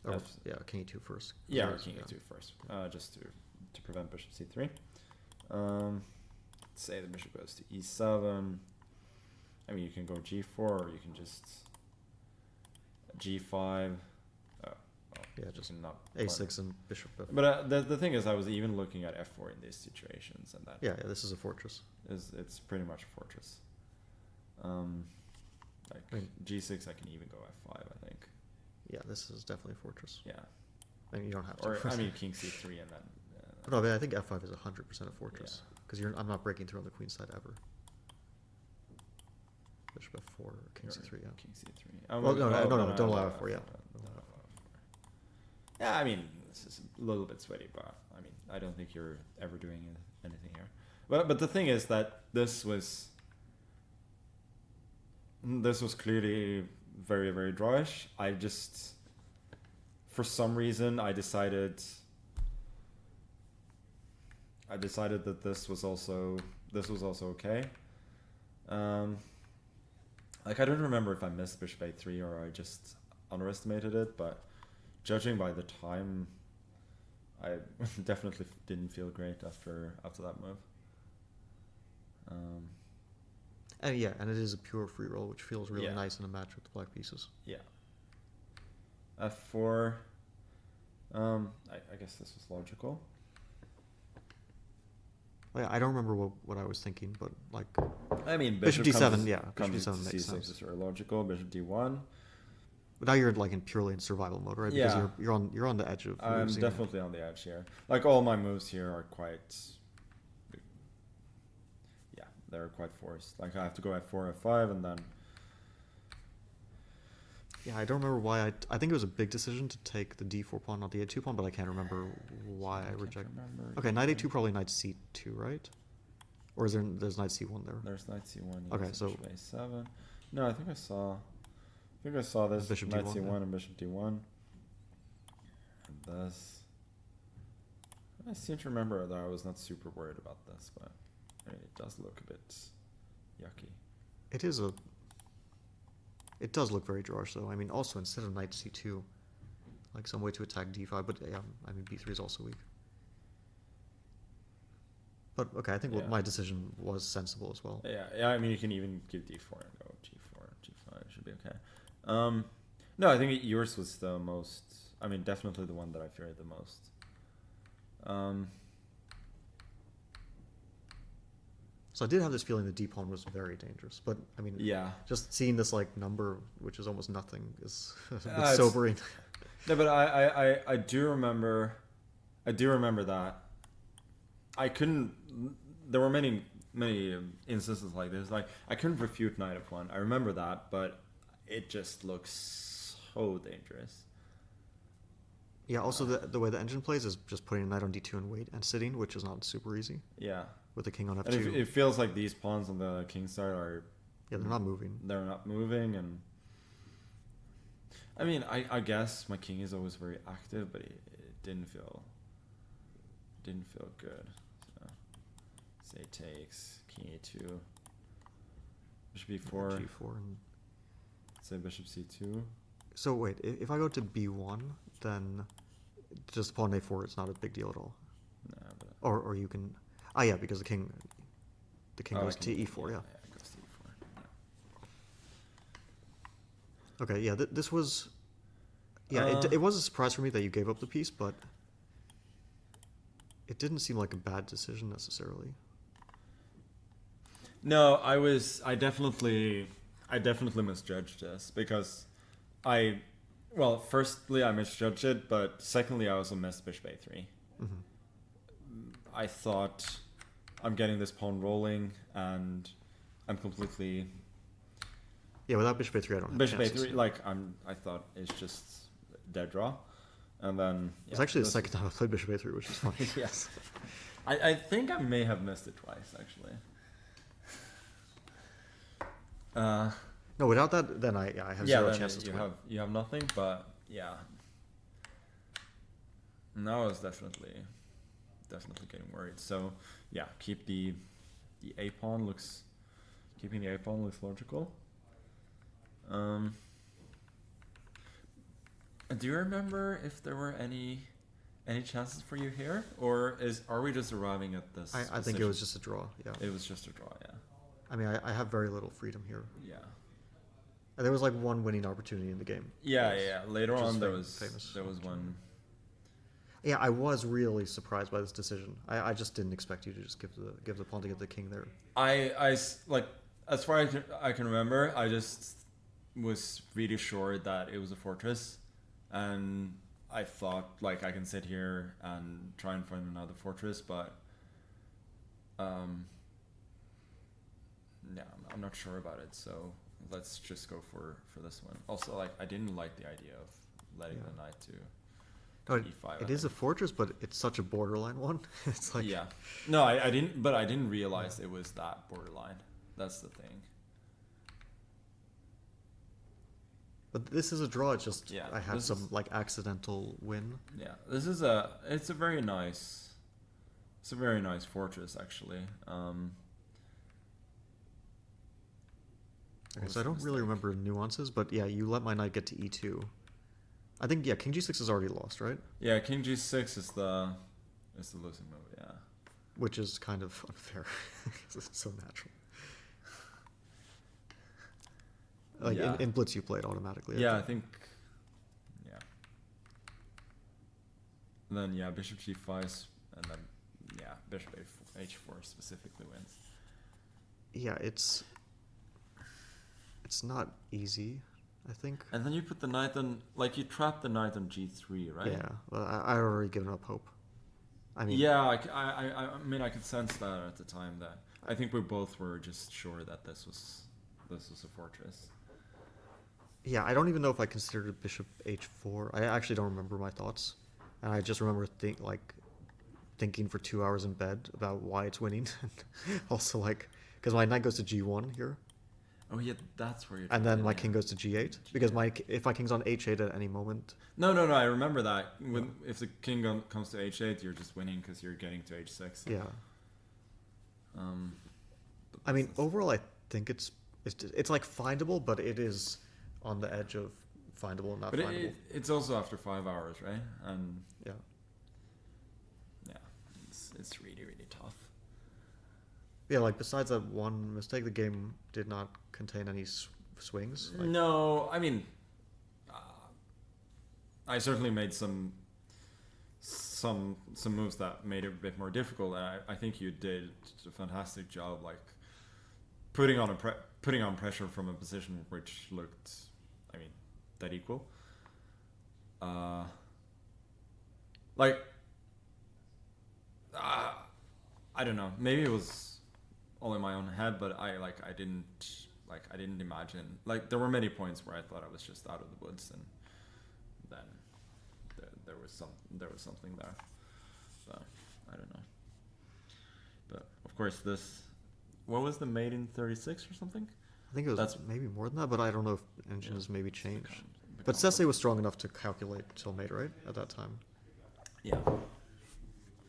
Or, king e2 first. Yeah, or king e2 first, just to prevent bishop c3. Say the bishop goes to e7. I mean, you can go g4, or you can just g5. Yeah, just not a6 and bishop f4. But the thing is, I was even looking at f4 in these situations, and that this is a fortress. It's pretty much a fortress. Like g6, I can even go f5. I think. Yeah, this is definitely a fortress. Yeah. I mean, you don't have to. Or I mean, king c3 and then. No, I mean, I think f5 is 100% a fortress because I'm not breaking through on the queen side ever. Bishop f4, king c3. Yeah. King c3. Well, no, don't allow f4. Yeah. Yeah, I mean, this is a little bit sweaty, but I mean, I don't think you're ever doing anything here. But the thing is that this was clearly very, very drawish. I just, for some reason, I decided that this was also okay. Like I don't remember if I missed bishop a3 or I just underestimated it, but judging by the time, I definitely didn't feel great after that move. And it is a pure free roll, which feels really nice in a match with the black pieces. Yeah. f4. I guess this was logical. Well, I don't remember what I was thinking, but like. I mean, bishop d7, bishop d7 makes c6 sense. is very logical. Bishop d1. But now you're like purely in survival mode, right? Because you're on the edge of. I'm definitely on the edge here. Like all my moves here are quite. Yeah, they're quite forced. Like I have to go f4, f5, and then. Yeah, I don't remember why I think it was a big decision to take the d4 pawn, not the a2 pawn, but I can't remember why I rejected. Okay, knight a2, probably knight c2, right? Or there's knight c1 there? There's knight c1. Okay, so bishop a7. No, I think I saw this bishop knight d1, c1 and bishop d1. And this. I seem to remember that I was not super worried about this, but I mean, it does look a bit yucky. It does look very drawish, though. I mean, also instead of knight c2, like some way to attack d5, but yeah, I mean b3 is also weak. But okay, I think my decision was sensible as well. Yeah. I mean, you can even give d4 and go g4, g5. It should be okay. No, I think yours was the most. I mean, definitely the one that I feared the most. So I did have this feeling the d pawn was very dangerous, but I mean, just seeing this like number, which is almost nothing, is a bit sobering. No, but I do remember that I couldn't. There were many instances like this. Like I couldn't refute knight f1. I remember that, but it just looks so dangerous. Yeah. Also, the way the engine plays is just putting a knight on d2 and wait and sitting, which is not super easy. Yeah. With the king on f2. And it feels like these pawns on the king side are. Yeah, they're not moving. They're not moving, and. I mean, I guess my king is always very active, but it didn't feel good. So, say takes king a2, bishop b4, g4, and say bishop c2. So wait, if I go to b1, then just pawn a4, it's not a big deal at all. No, but or you can, because the king goes to e4, it goes to e4. Yeah. Okay, yeah, this was, it was a surprise for me that you gave up the piece, but it didn't seem like a bad decision necessarily. No, I definitely misjudged this because firstly I misjudged it, but secondly I also missed bishop a3. Mm-hmm. I thought I'm getting this pawn rolling and I'm completely. Yeah, without bishop a3 I don't have bishop chances. a3 I thought it's just dead draw, and then it's actually the second time I played bishop a3, which is funny. Yes. I think I may have missed it twice actually. No, without that, then I have Yeah, zero then chances to win. you have nothing, but yeah. Now I was definitely getting worried. So yeah, keep the a pawn looks keeping the a pawn looks logical. Do you remember if there were any chances for you here, or are we just arriving at this? I think it was just a draw. Yeah. It was just a draw. Yeah. I mean, I have very little freedom here. Yeah. There was like one winning opportunity in the game. Yeah. Later on, there was famous. one. Yeah, I was really surprised by this decision. I just didn't expect you to just give the pawn to get the king there. I like, as far as I can remember, I just was really sure that it was a fortress, and I thought like I can sit here and try and find another fortress, but yeah, I'm not sure about it. So let's just go for this one. Also, like, I didn't like the idea of letting the knight to No, e5. it is a fortress, but it's such a borderline one. It's like yeah, no, I didn't, but I didn't realize it was that borderline. That's the thing. But this is a draw. It's just Yeah, I had this some is- like accidental win. Yeah, it's a very nice fortress actually. Okay, so I don't really remember nuances, but yeah, you let my knight get to e2. I think king g6 is already lost, right? Yeah, king g6 is the losing move. Yeah. Which is kind of unfair. It's so natural. Like Yeah. in Blitz, you play it automatically. Yeah, I think. Yeah. And then yeah, bishop g5, and then yeah, bishop h4 specifically wins. Yeah, it's not easy, I think. And then you put the knight on, like, you trap the knight on g3, right? Yeah, well, I already given up hope. I mean, Yeah, I mean, I could sense that at the time. That I think we both were just sure that this was a fortress. yeah, I don't even know if I considered bishop h4. I actually don't remember my thoughts, and I just remember thinking for 2 hours in bed about why it's winning. Also, like, because my knight goes to g1 here. Oh yeah, that's where you're. And then yeah. my king goes to g8 because if my king's on h8 at any moment. No, I remember that. If the king comes to h8, you're just winning because you're getting to h6. Yeah. But I mean, this is- overall, I think it's like findable, but it is on the edge of findable and not but findable. it's also after 5 hours, right? And Yeah. yeah, it's really tough. Yeah, like besides that one mistake, the game did not contain any swings. Like, No, I mean, I certainly made some moves that made it a bit more difficult, and I think you did a fantastic job, like putting on pressure from a position which looked, I mean, dead equal. I don't know. Maybe it was all in my own head, but I didn't imagine, like, there were many points where I thought I was just out of the woods, and then there was something there. So I don't know. But of course, what was the mate in 36 or something? I think it was That's- maybe more than that, but I don't know if engines maybe changed. Become- But Sese was strong enough to calculate till mate, right, at that time. Yeah.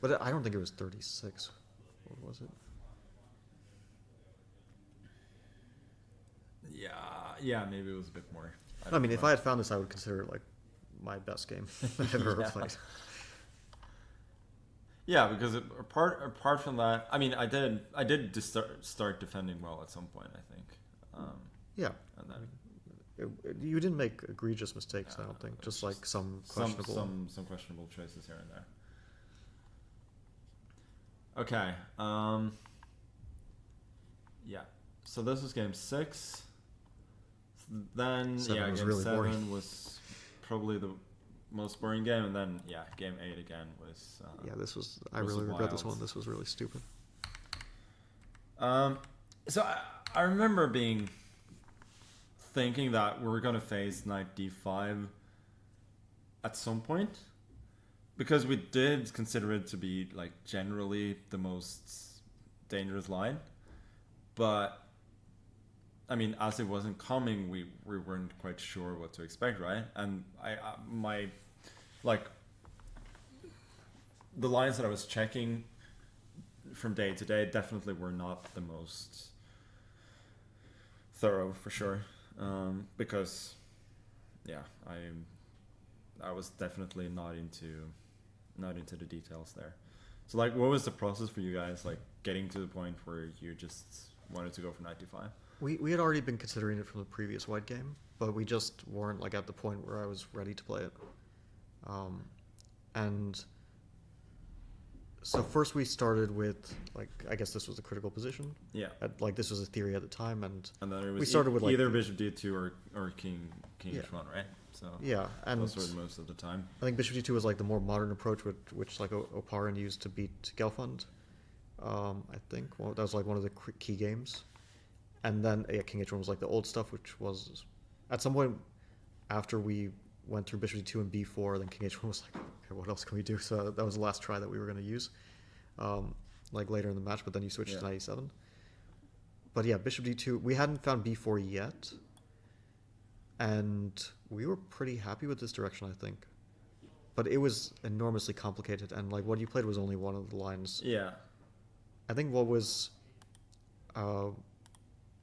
But I don't think it was 36. Or was it? Yeah, maybe it was a bit more. I mean, if I had found this, I would consider it like my best game I've ever Yeah. played. Yeah, because apart from that, I mean, I did just start defending well at some point, I think. Yeah. And then You didn't make egregious mistakes, I don't think. it's Just like some questionable. some questionable choices here and there. Okay. Yeah. So this was game 6. Then Seven was game really 7 boring. was probably the most boring game, and then game 8 again was. Yeah, this was. I was really regret this wild. one. This was really stupid. So I remember thinking that we were gonna face knight d5 at some point, because we did consider it to be like generally the most dangerous line, but I mean, as it wasn't coming, we weren't quite sure what to expect, right? And my like the lines that I was checking from day to day definitely were not the most thorough for sure, because yeah, I was definitely not into the details there. So like, what was the process for you guys, like getting to the point where you just wanted to go for 95? We had already been considering it from the previous white game, but we just weren't like at the point where I was ready to play it. And so first we started with like, I guess this was the critical position. Yeah. Like this was a theory at the time, and then it was we started with like either bishop d2 or king Yeah. h1, right? So yeah, and those were most of the time. I think bishop d2 was like the more modern approach, which like Oparin used to beat Gelfand. I think that was like one of the key games. And then king h1 was like the old stuff, which was at some point after we went through bishop d2 and b4, then king h1 was like, okay, what else can we do? So that was the last try that we were going to use, like later in the match. But then you switched to 97. But yeah, bishop d2. We hadn't found b4 yet, and we were pretty happy with this direction, I think. But it was enormously complicated, and like what you played was only one of the lines. Yeah. I think what was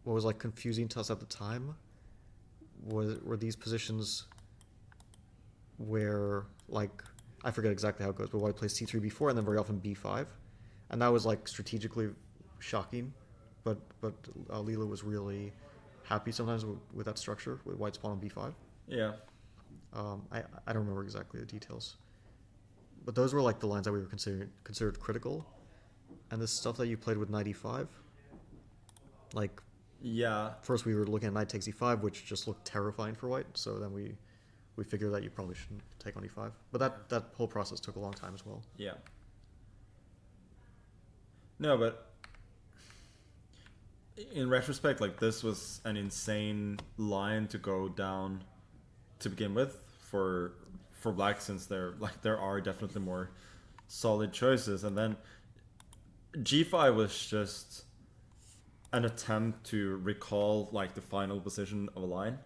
like confusing to us at the time were these positions where, like, I forget exactly how it goes, but white plays c3 b4 and then very often b5, and that was like strategically shocking, but Lila was really happy sometimes with that structure with white's pawn on b5. Yeah. I don't remember exactly the details, but those were like the lines that we were considered critical, and this stuff that you played with knight e5, like. Yeah. First, we were looking at knight takes e5, which just looked terrifying for white. So then we figured that you probably shouldn't take on e5. But that whole process took a long time as well. Yeah. No, but in retrospect, like this was an insane line to go down to begin with for black, since there are definitely more solid choices, and then g5 was just an attempt to recall like the final position of a line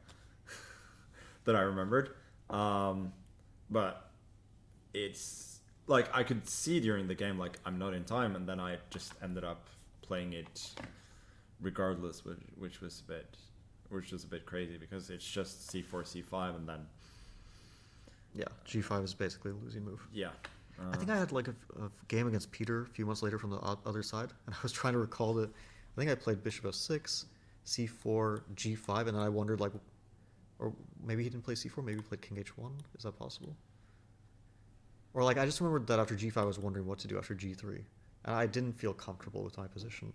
that I remembered, but it's like I could see during the game like I'm not in time, and then I just ended up playing it regardless, which was a bit crazy, because it's just c4 c5 and then g5 is basically a losing move. I think I had like a game against Peter a few months later from the other side, and I was trying to recall that I think I played bishop f6, c4, g5, and then I wondered like, or maybe he didn't play c4, maybe he played king h1. Is that possible? Or like I just remembered that after g5 I was wondering what to do after g3, and I didn't feel comfortable with my position.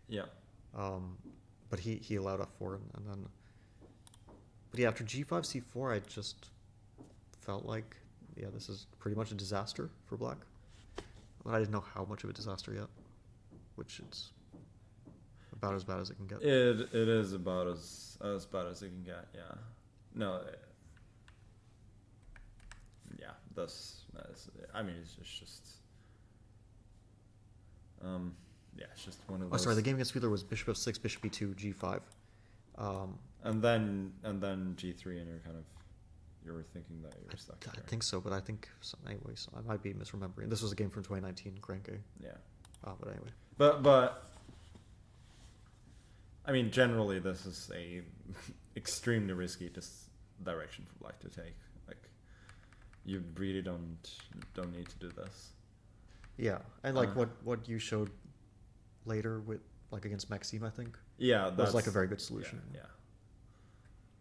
Yeah. But he allowed f4, and then. But yeah, after g5, c4, I just felt like this is pretty much a disaster for black. But I didn't know how much of a disaster yet, which it's about as bad as it can get. It is about as bad as it can get. Yeah. No. Yeah. That's. I mean, it's just. Yeah, it's just one of those. Oh, sorry. The game against Wheeler was bishop f6, bishop e2, g5. And then g3, and you were thinking that you were stuck. I think so, but I think anyways. I might be misremembering. This was a game from 2019, Granke. Yeah. But anyway. But I mean, generally, this is a extremely risky direction for black to take. Like, you really don't need to do this. Yeah, and like what you showed later with like against Maxime, I think. Yeah, that was like a very good solution. Yeah.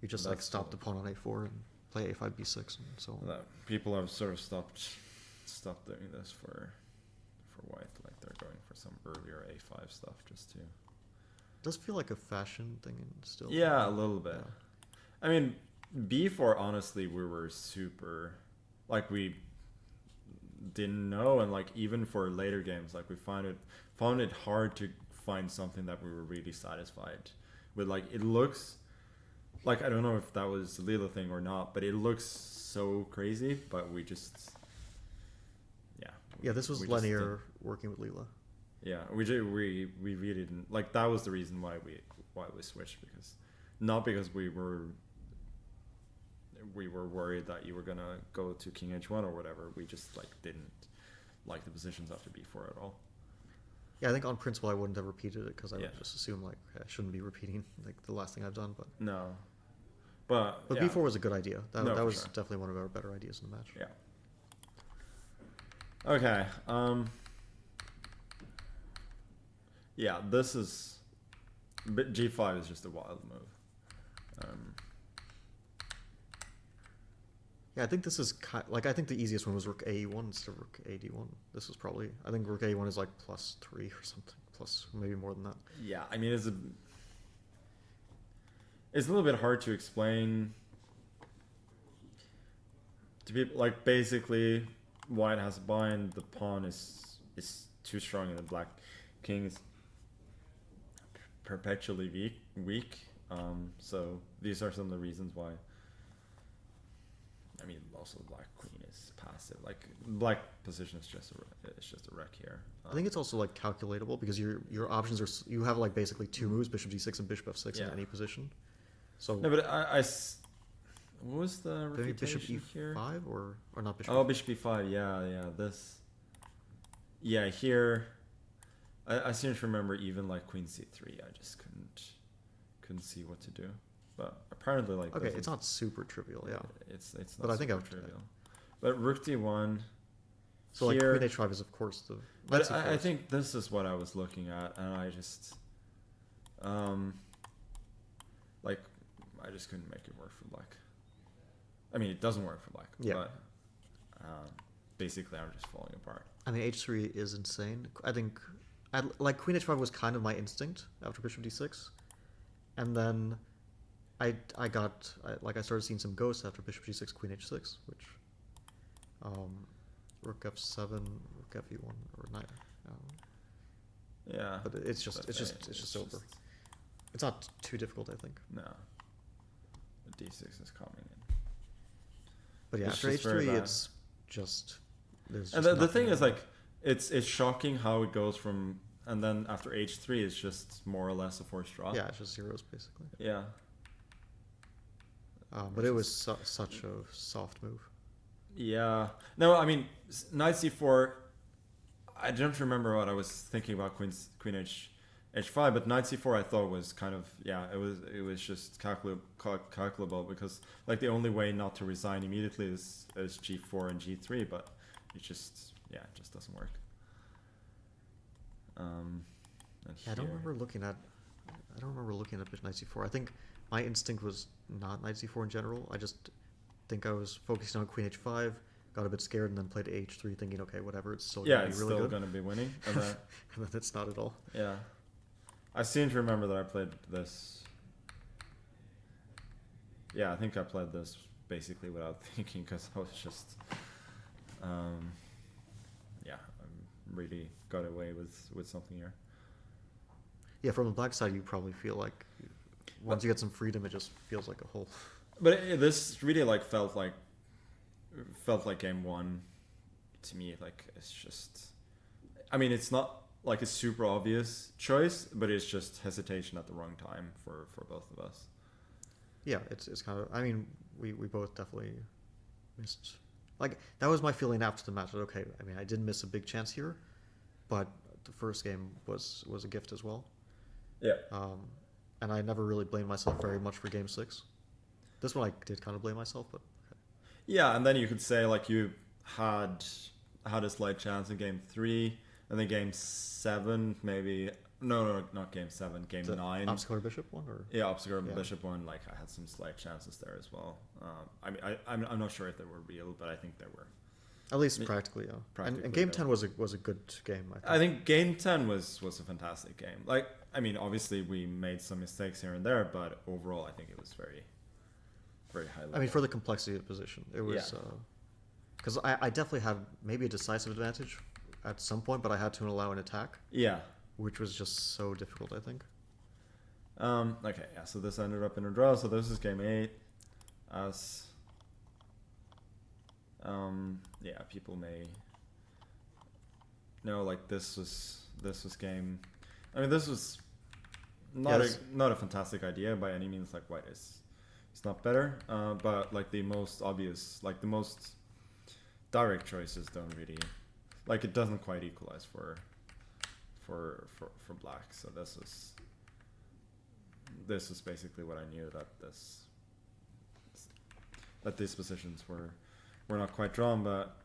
You just like stop the pawn on a4 and play a5 b6 and so on. People have sort of stopped doing this for white. Like they're going for some earlier a5 stuff just to. It does feel like a fashion thing still. Yeah, a little bit. Yeah. I mean, b4, honestly, we were super, like we didn't know, and like even for later games, like we found it hard to find something that we were really satisfied with. Like it looks like, I don't know if that was the Lila thing or not, but it looks so crazy, but we just yeah. Yeah, this was we just linear working with Leela. Yeah, we really didn't like. That was the reason why we switched, because not because we were worried that you were gonna go to King H1 or whatever. We just like didn't like the positions after B4 at all. Yeah, I think on principle I wouldn't have repeated it because I Yeah. would just assume like I shouldn't be repeating like the last thing I've done. But No, but yeah. B4 was a good idea. That No, for was sure. definitely one of our better ideas in the match. Yeah. Okay. Yeah, this is. But G5 is just a wild move. Yeah, I think this is like I think the easiest one was Rook AE1 instead of Rook AD1. This was probably I think Rook AE1 is like +3 or something, plus maybe more than that. Yeah, I mean it's a little bit hard to explain to people. Like basically, white has a bind. The pawn is too strong, and the black king is perpetually weak. So these are some of the reasons why. I mean, also black queen is passive. Like black position is just a wreck here. I think it's also like calculatable because your options are you have like basically two moves, bishop g6 and bishop f6 Yeah. in any position. So No, but what was the maybe refutation bishop here? e5 or not bishop. Oh, bishop e5. Yeah. This. Yeah, here. I seem to remember even like queen c3. I just couldn't see what to do. But apparently, like Okay, this it's is- not super trivial, yeah. It's not. But I think I super would- trivial. But rook d1. So here, like queen h5 is of course the. But knight c4 I is- think this is what I was looking at, and I just, like, I just couldn't make it work for black. I mean, it doesn't work for black. Yeah. But basically, I'm just falling apart. I mean, h3 is insane. I think, like queen h5 was kind of my instinct after bishop d6, and then I started seeing some ghosts after bishop g6, queen h6, which, rook f7, rook fe1 or knight. Yeah. But it's just over. It's not too difficult, I think. No. The d6 is coming in. But yeah, It's after just very h3, bad. it's just there's. And Just the thing nothing is, there. like, it's shocking how it goes from, and then after h3, it's just more or less a forced draw. Yeah, it's just zeros basically. Yeah. But it was such a soft move. Yeah. No, I mean, knight c4. I don't remember what I was thinking about queen h5, but knight c4 I thought was kind of, yeah, it was just calculable, because like the only way not to resign immediately is g4 and g3, but it just doesn't work. And Yeah, I don't remember looking at bishop knight c4. I think my instinct was not knight c4 in general. I just think I was focusing on queen h5, got a bit scared, and then played h3, thinking, okay, whatever, it's still Yeah, gonna it's be really still good. going to be winning. And then, And then it's not at all. yeah. I seem to remember that I played this. Yeah, I think I played this basically without thinking, because I was just, yeah, I really got away with something here. Yeah, from the black side, you probably feel like once you get some freedom, it just feels like a whole. But this really like felt like game one to me. Like it's just, I mean, it's not like a super obvious choice, but it's just hesitation at the wrong time for both of us. Yeah, it's kind of. I mean, we both definitely missed. Like that was my feeling after the match. That okay, I mean, I did miss a big chance here, but the first game was a gift as well. Yeah. And I never really blamed myself very much for game 6. This one I did kind of blame myself, but okay. Yeah, and then you could say like you had a slight chance in game 3, and then game 7 maybe. No, not game 7. Game The 9. Obstacle Bishop one, or Yeah, obstacle Yeah. bishop one. Like I had some slight chances there as well. I mean, I'm not sure if they were real, but I think they were. at least practically, yeah. Practically, and game yeah. 10 was a good game. I think game 10 was a fantastic game. Like, I mean, obviously we made some mistakes here and there, but overall I think it was very, very high level. I mean, for the complexity of the position, it was Yeah. because I definitely had maybe a decisive advantage at some point, but I had to allow an attack, Yeah. which was just so difficult, I think. Okay, yeah, so this ended up in a draw, so this is game 8. As yeah, people may No, like this was game. I mean, this was Yes. not a fantastic idea by any means. Like white is, it's not better. But like the most obvious, like the most direct choices don't really, like it doesn't quite equalize for black. So this was basically what I knew, that these positions were not quite drawn, but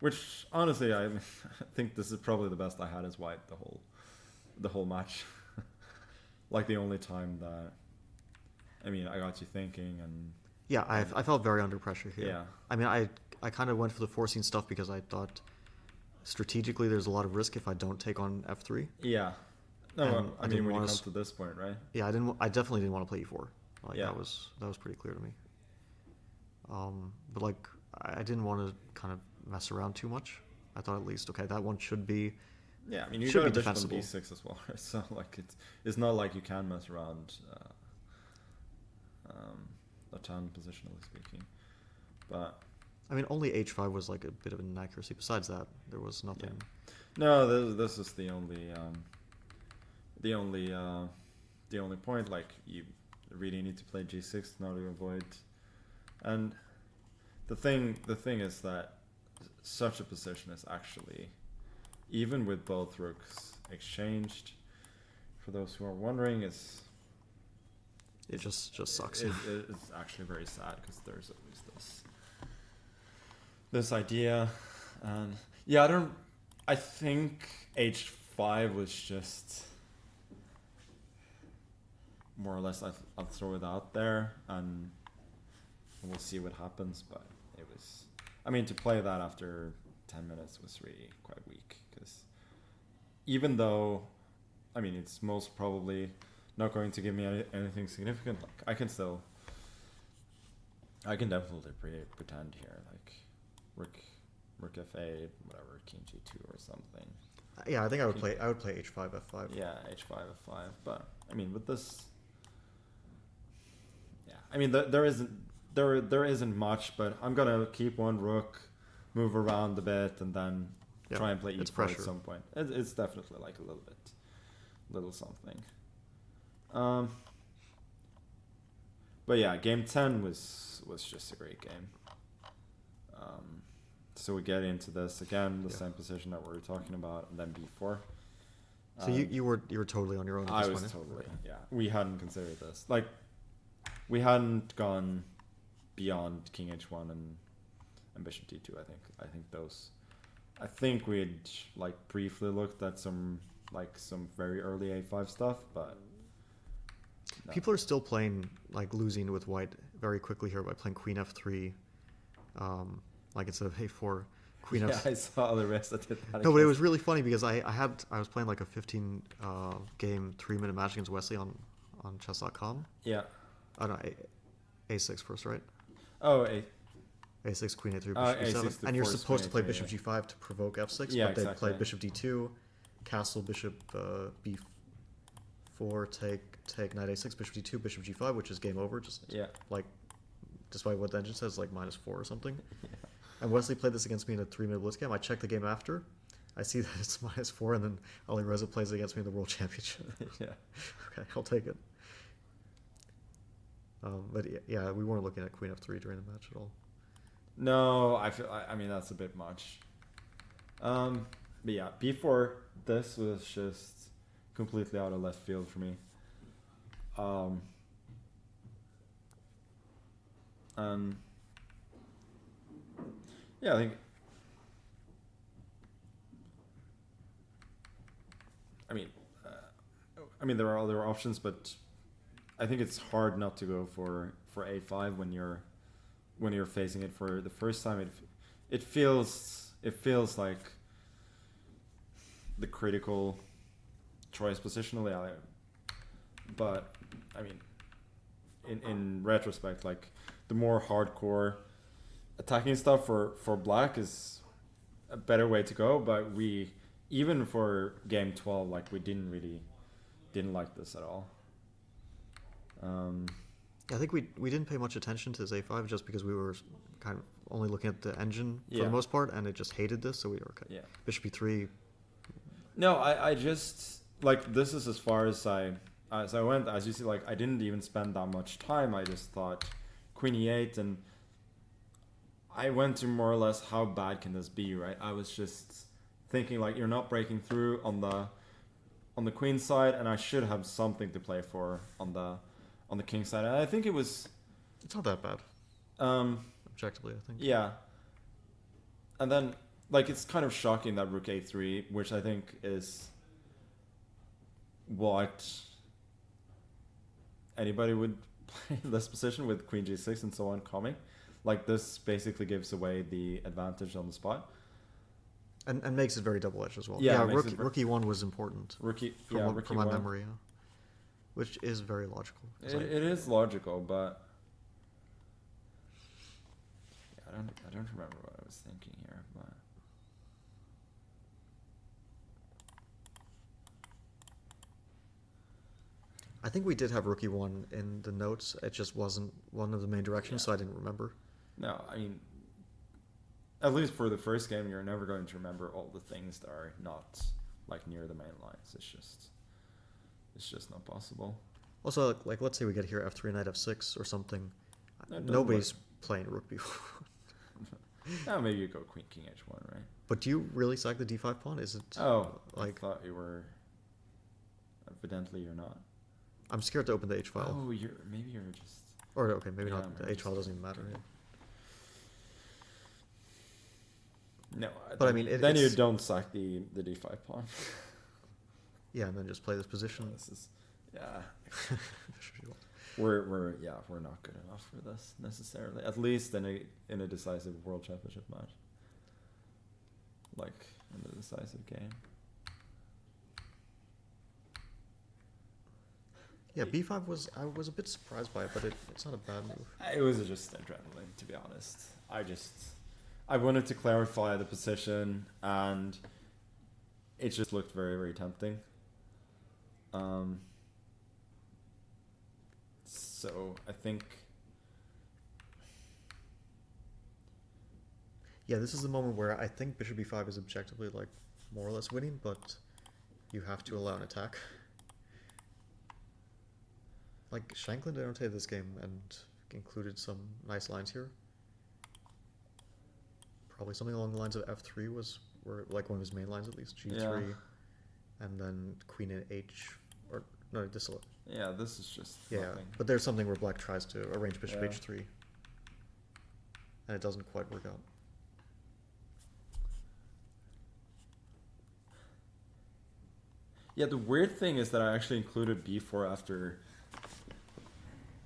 which honestly I think this is probably the best I had as white the whole match. Like the only time that, I mean, I got you thinking. And Yeah, I felt very under pressure here. yeah, I mean, I kind of went for the forcing stuff because I thought strategically there's a lot of risk if I don't take on f3. yeah. No, And I I mean didn't when you wanna come to this point, right? Yeah, I definitely didn't want to play e4. Like Yeah. that was pretty clear to me. But like I didn't want to kind of mess around too much. I thought at least okay, that one should be. Yeah, I mean you Should got a be bishop on defensible. d6 as well, right? So like it's not like you can mess around a ton positionally speaking, but I mean, only h5 was like a bit of an inaccuracy. Besides that, there was nothing. no, this is the only point. Like you really need to play g6 now to avoid. And the thing is that such a position is actually, even with both rooks exchanged, for those who are wondering, It just sucks. it's actually very sad because there's always this idea, and yeah, I think h5 was just more or less I'll throw it out there and we'll see what happens. But it was, I mean, to play that after 10 minutes was really quite weak, because even though, I mean, it's most probably not going to give me anything significant, like I can definitely pretend here, like rook f8, whatever, king g2 or something. Yeah, I think I would play h5 f5. Yeah, h5 f5. But I mean, with this, yeah, I mean there isn't much, but I'm gonna keep one rook, move around a bit, and then Yeah, try and play it's e4 pressure. at some point. It's definitely like a little something. But yeah, game 10 was just a great game. So we get into this again, the same position that we were talking about, and then b4. So you were totally on your own. At I this was point, eh? totally, yeah. We hadn't considered this. Like, we hadn't gone beyond king h1 and bishop d2. I think we'd like briefly looked at some very early a5 stuff, but no. People are still playing like losing with white very quickly here by playing queen f3, like instead of a4, queen Yeah, f. I saw the rest. I did that. No, but it was really funny because I was playing like a 15 game 3-minute match against Wesley on chess.com. Yeah. Oh no, a6 first, right? Oh, a6, queen a3, bishop A6 e7, to and you're force supposed to play queen a3, bishop g5 to provoke f6, Yeah, but they exactly. play bishop d2, castle, bishop b4, take knight a6, bishop d2, bishop g5, which is game over. Just yeah. like, despite what the engine says, like -4 or something. Yeah. And Wesley played this against me in a 3-minute blitz game. I checked the game after. I see that it's -4, and then Ali Reza plays against me in the World Championship. Yeah. Okay, I'll take it. But yeah, we weren't looking at queen f3 during the match at all. No, I mean that's a bit much. But yeah, b4. This was just completely out of left field for me. Yeah, I think. I mean, there are other options, but I think it's hard not to go for a5 when you're facing it for the first time. It feels like the critical choice positionally. But I mean, in retrospect, like the more hardcore attacking stuff for black is a better way to go. But we, even for game 12, like we didn't like this at all. Yeah, I think we didn't pay much attention to this a5 just because we were kind of only looking at the engine for Yeah. the most part, and it just hated this, so we were okay. Yeah. Bishop e3. No, I just like this is as far as I went. As you see, like I didn't even spend that much time. I just thought queen e8, and I went to more or less how bad can this be, right? I was just thinking like you're not breaking through on the queen side, and I should have something to play for on the king side. And I think it was It's not that bad, objectively, I think. yeah. And then like it's kind of shocking that rook a3, which I think is what anybody would play in this position with queen g6 and so on coming. Like this basically gives away the advantage on the spot. And makes it very double-edged as well. Yeah, Yeah, it makes rook, it rook e1 was important Rookie, from, yeah, what- rookie from my one. memory, yeah. Which is very logical. 'cause It is logical, but yeah, I don't remember what I was thinking here, but I think we did have rook e1 in the notes. It just wasn't one of the main directions, Yeah. so I didn't remember. no, I mean, at least for the first game, you're never going to remember all the things that are not like near the main lines. It's just not possible. Also, like let's say we get here f3 knight f6 or something. That doesn't Nobody's playing rook b4. Now maybe you go queen king h1, right? But do you really sack the d5 pawn? Is it Oh, like I thought you were. Evidently, you're not. I'm scared to open the h file. Oh, maybe you're just. Or okay, maybe Yeah, not. The maybe h file doesn't even matter. Yeah. No, But I mean, then you it's- don't sack the d5 pawn. Yeah, and then just play this position. This is, yeah. We're not good enough for this necessarily. At least in a decisive world championship match. Like in a decisive game. Yeah, b5 was I was a bit surprised by it, but it's not a bad move. It was just adrenaline, to be honest. I wanted to clarify the position, and it just looked very, very tempting. So I think, Yeah, this is the moment where I think bishop b5 is objectively like more or less winning, but you have to allow an attack. Like Shanklin annotated this game and included some nice lines here. Probably something along the lines of f3 were like one of his main lines at least. g3, Yeah. and then queen in h, or no, this. yeah, this is just Yeah, nothing. but there's something where black tries to arrange bishop Yeah. h3, and it doesn't quite work out. Yeah, the weird thing is that I actually included b4 after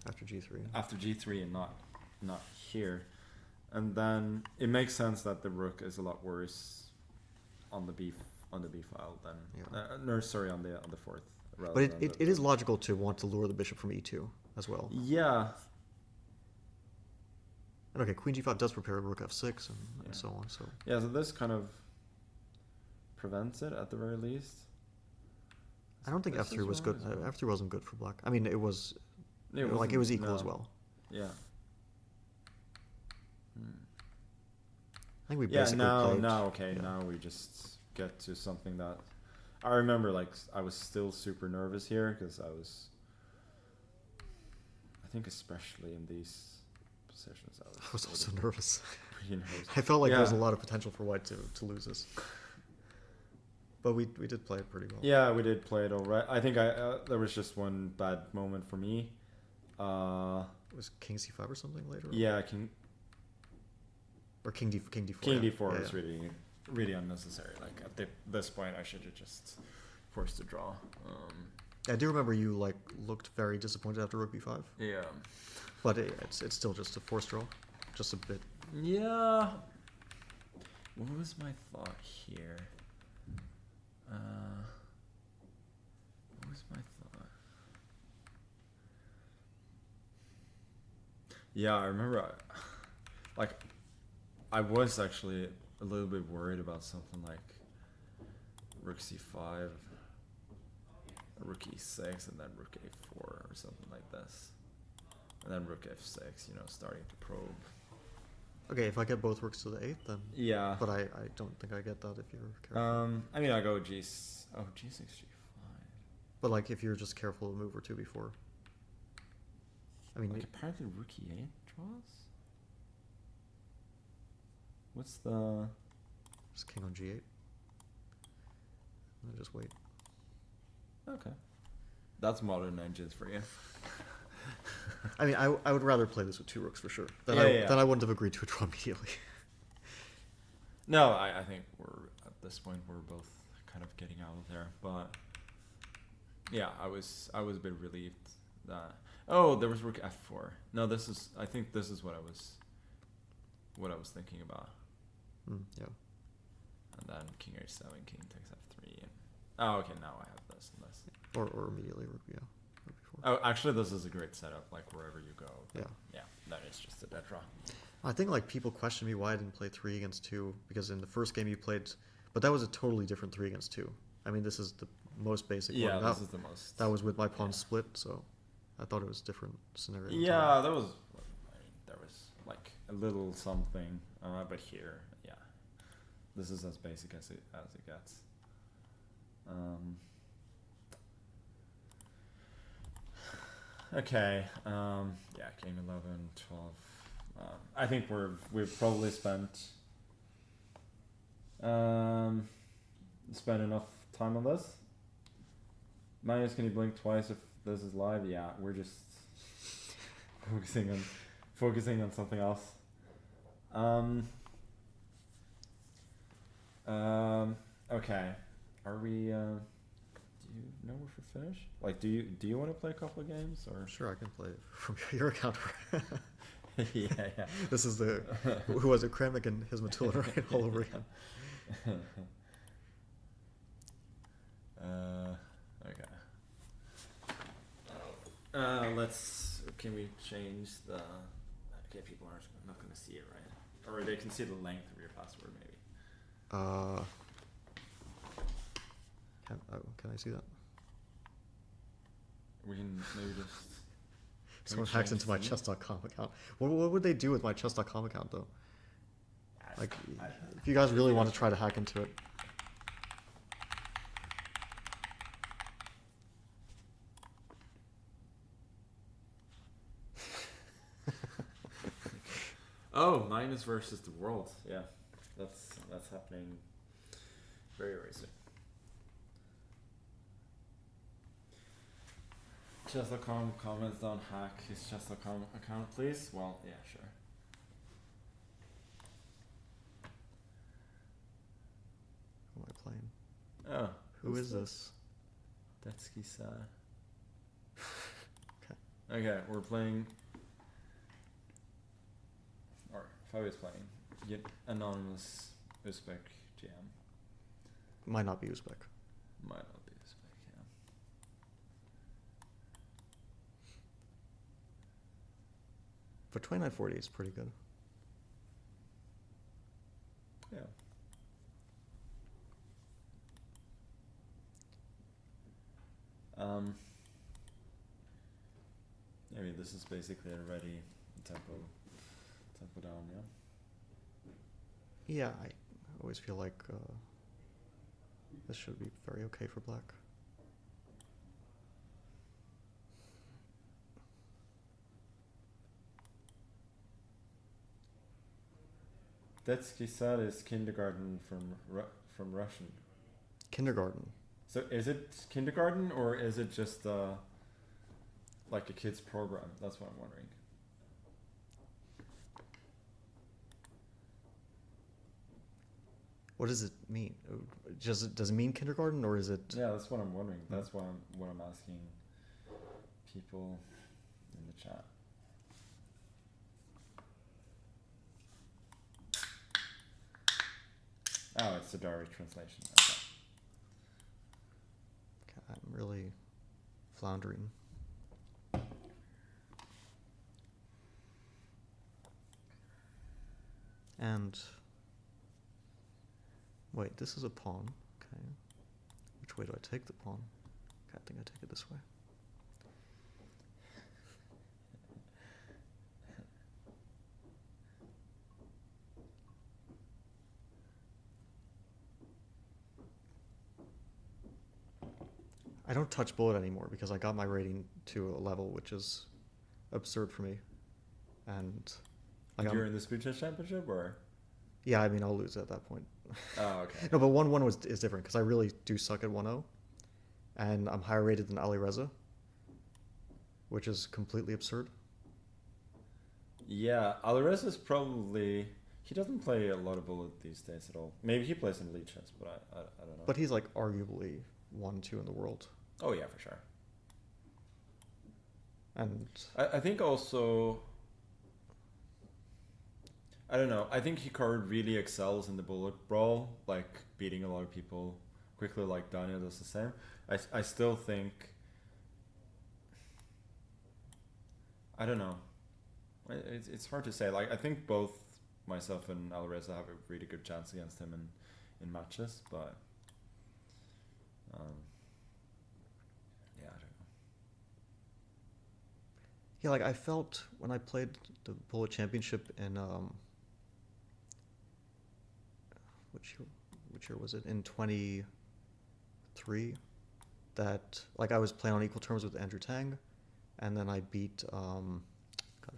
After g3. g3 and not here, and then it makes sense that the rook is a lot worse on the b file than Yeah. no, sorry, on the fourth. Rather But than it is logical to want to lure the bishop from e2 as well. Yeah, And okay, queen g5 does prepare rook f6 and Yeah. so on. So yeah. So this kind of prevents it at the very least. I don't think This f3 is was wrong good. as well. F3 wasn't good for black. I mean, it was It like it was equal as no. well. Yeah. I think we Yeah. basically Now, played. okay. yeah. Now we just get to something that I remember. Like I was still super nervous here because I think especially in these positions, I I was also really nervous. pretty nervous. I felt like there was a Yeah. lot of potential for white to lose this. But we did play it pretty well. Yeah, we did play it all right. I think there was just one bad moment for me. It was king c5 or something later. Yeah, king King d4. King yeah. d4 Yeah, is yeah. really unnecessary. Like at this point, I should have just forced a draw. I do remember you like looked very disappointed after rook b5, Yeah. but it's still just a forced draw, just a bit. Yeah. What was my thought here? What was my thought? Yeah, I remember. I was actually a little bit worried about something like rook c5, rook e6, and then rook a4 or something like this. And then rook f6, you know, starting to probe. Okay, if I get both rooks to the 8, then... Yeah. But I don't think I get that if you're careful. I mean, I go g6, g5. But like, if you're just careful to move or two before. I mean... Like, apparently rook e8 draws? What's the... Just king on g8. And then just wait. Okay. That's modern engines for you. I mean, I would rather play this with two rooks for sure. Then Yeah, I wouldn't have agreed to a draw immediately. No, I think we're at this point we're both kind of getting out of there. But yeah, I was a bit relieved that there was rook f4. No, I think this is what I was thinking about. Yeah. And then king h7, king takes f3. And, okay, now I have this and this. Or immediately rook, yeah. Rook before. Oh, actually, this is a great setup. Like wherever you go. Yeah. Yeah, that is just a dead draw. I think like people question me why I didn't play 3 against 2 because in the first game you played, but that was a totally different 3 against 2. I mean, this is the most basic one. Yeah, That, this is the most. that was with my pawn split, so I thought it was a different scenario. Yeah, that was. I mean, there was like a little something, but here, yeah, this is as basic as it gets. Okay. Yeah, game 11, 12. I think we've probably spent enough time on this. Magnus, can you blink twice if this is live? Yeah, we're just focusing on something else. Okay. Are we? Do you know if we're finished? Like, do you want to play a couple of games or? Sure, I can play from your account. yeah. This is the who was it? Kramnik and his Matilda right all over again. Okay. Can we change the? Okay, people are not going to see it, right? Or they can see the length of your password, maybe. Can I see that? We can maybe just. Someone hacks into my chess.com account. What would they do with my chess.com account though? Like, if you guys really want to try to hack into it. Oh, Magnus versus the world. Yeah, that's happening very, very soon. Chess.com comments, don't hack his chess.com account, please. Well, yeah, sure. Who am I playing? Oh, Who is this? Detsky-sa. Okay. Okay, we're playing. Or Fabi's playing. Yet anonymous Uzbek GM. Might not be Uzbek. Might not be Uzbek, yeah. But 2940 is pretty good. Yeah. I mean, this is basically a ready tempo down, yeah. Yeah, I always feel like this should be very okay for black. Detsky-sa is kindergarten from Russian. Kindergarten. So is it kindergarten or is it just like a kid's program? That's what I'm wondering. What does it mean? Does it mean kindergarten or is it? Yeah, that's what I'm wondering. That's what I'm asking people in the chat. Oh, it's a direct translation. Okay. I'm really floundering. And wait, this is a pawn. Okay. Which way do I take the pawn? Okay, I think I take it this way. I don't touch bullet anymore because I got my rating to a level which is absurd for me, and like You're in the Speed Chess Championship, or? yeah, I mean I'll lose at that point. Oh, okay. No, but 1-1 is different because I really do suck at 1-0, and I'm higher rated than Ali Reza, which is completely absurd. Yeah, Alvarez is probably... He doesn't play a lot of bullet these days at all. Maybe he plays in elite chess, but I don't know. But he's like arguably 1-2 in the world. Oh yeah, for sure. And I think also... I don't know. I think Hikaru really excels in the bullet brawl, like beating a lot of people quickly, like Daniel does the same. I still think... I don't know. It's hard to say. Like, I think both myself and Alvarez have a really good chance against him in matches, but yeah, I don't know. yeah, like I felt when I played the bullet championship in which year was it? In 23, that like I was playing on equal terms with Andrew Tang, and then I beat God,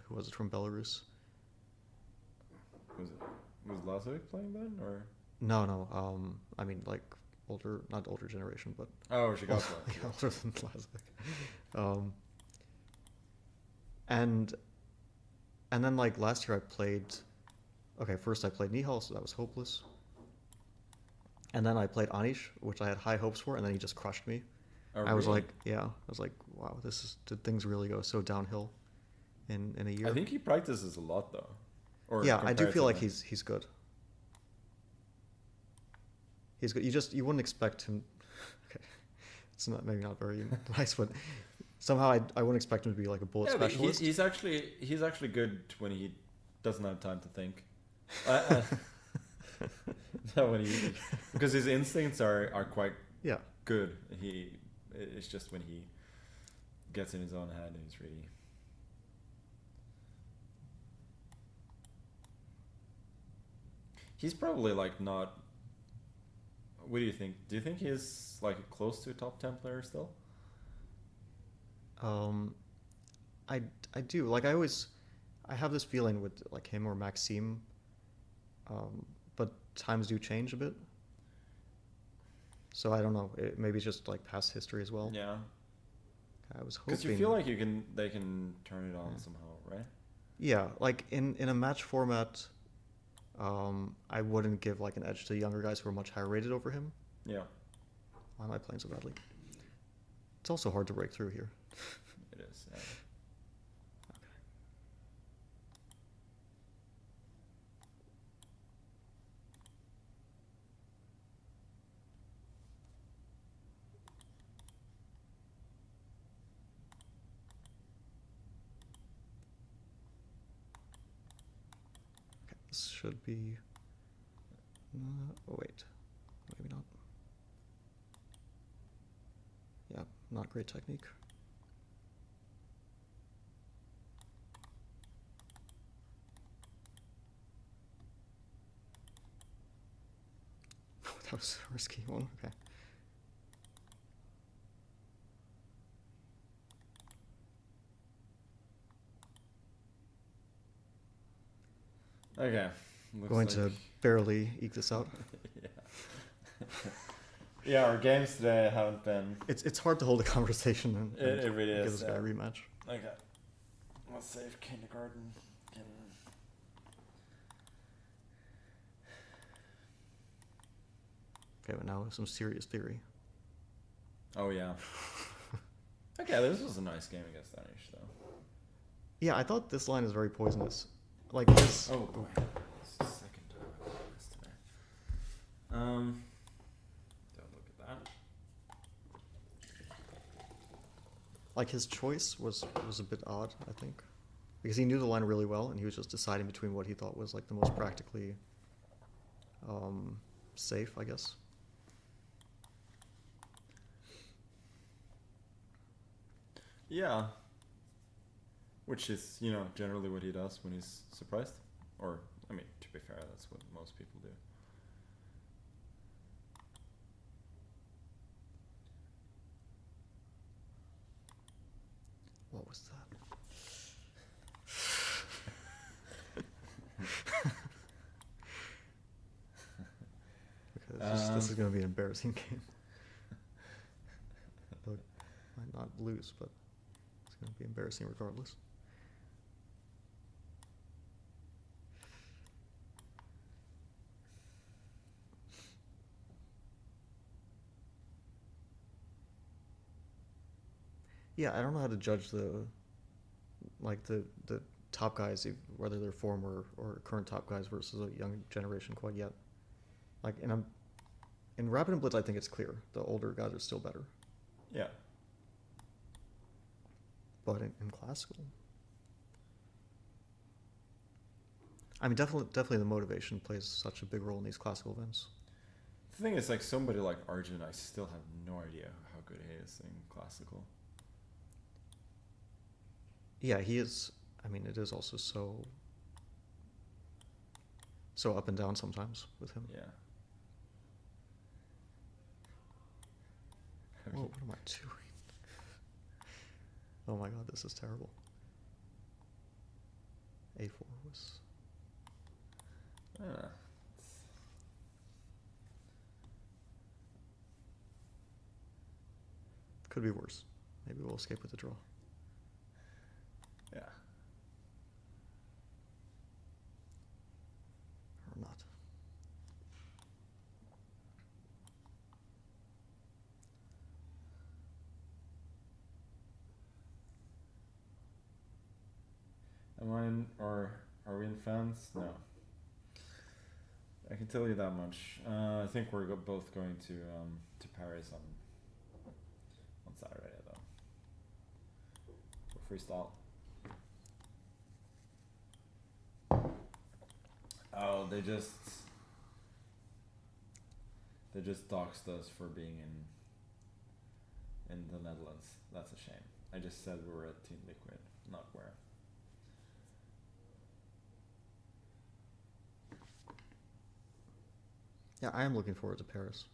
who was it from Belarus? Was Lazovic playing then, or? No. I mean like older, not older generation, but Oh, Chicago. yeah, older than Lazovic. And then like last year I played. Okay, first I played Nihal, so that was hopeless. And then I played Anish, which I had high hopes for, and then he just crushed me. Oh, I was really? like, wow, did things really go so downhill in a year? I think he practices a lot though. Or yeah, I do feel like comparatively. he's good. He's good. You wouldn't expect him. Okay, it's maybe not very nice, but somehow I wouldn't expect him to be like a bullet Yeah, but specialist. he's actually good when he doesn't have time to think. Not when he, because his instincts are quite Yeah. good. It's just when he gets in his own head, he's really. He's probably like not. What do you think? Do you think he's like close to a top 10 player still? I do. Like I have this feeling with like him or Maxime, but times do change a bit. So I don't know. Maybe it's just like past history as well. Yeah. I was hoping. Because you feel like they can turn it on somehow, right? Yeah, like in a match format, I wouldn't give like an edge to younger guys who are much higher rated over him. Yeah. Why am I playing so badly? It's also hard to break through here. It is. Yeah. Okay, this should be. Oh wait, maybe not. Yeah, not great technique. That was a risky one. Okay. Okay. Looks Going like... to barely eke this out. Yeah. Yeah, our games today haven't been. It's hard to hold a conversation and It really give is. this guy a rematch. Okay. Let's save kindergarten. Okay, but now some serious theory. Oh yeah. Okay, this was a nice game against Danish though. Yeah, I thought this line is very poisonous. Like this. Oh boy. It's the second time I've done this today. Don't look at that. Like his choice was a bit odd, I think, because he knew the line really well, and he was just deciding between what he thought was like the most practically safe, I guess. Yeah. Which is, generally what he does when he's surprised. Or, I mean, to be fair, that's what most people do. This is going to be an embarrassing game. But might not lose, but it's going to be embarrassing regardless. Yeah, I don't know how to judge the top guys, whether they're former or current top guys versus a young generation quite yet. Like, in Rapid and Blitz, I think it's clear. The older guys are still better. Yeah. But in Classical, I mean, definitely the motivation plays such a big role in these Classical events. The thing is, like, somebody like Arjun, I still have no idea how good he is in Classical. Yeah, he is. I mean, it is also so up and down sometimes with him. Yeah. Whoa, what am I doing? Oh my god, this is terrible. A4 was... Could be worse. Maybe we'll escape with a draw. Yeah. Or not. Am I in, or are we in France? No. I can tell you that much. I think we're both going to Paris on Saturday though. For freestyle. Oh, they just doxed us for being in the Netherlands. That's a shame. I just said we were at Team Liquid, not where. Yeah, I am looking forward to Paris.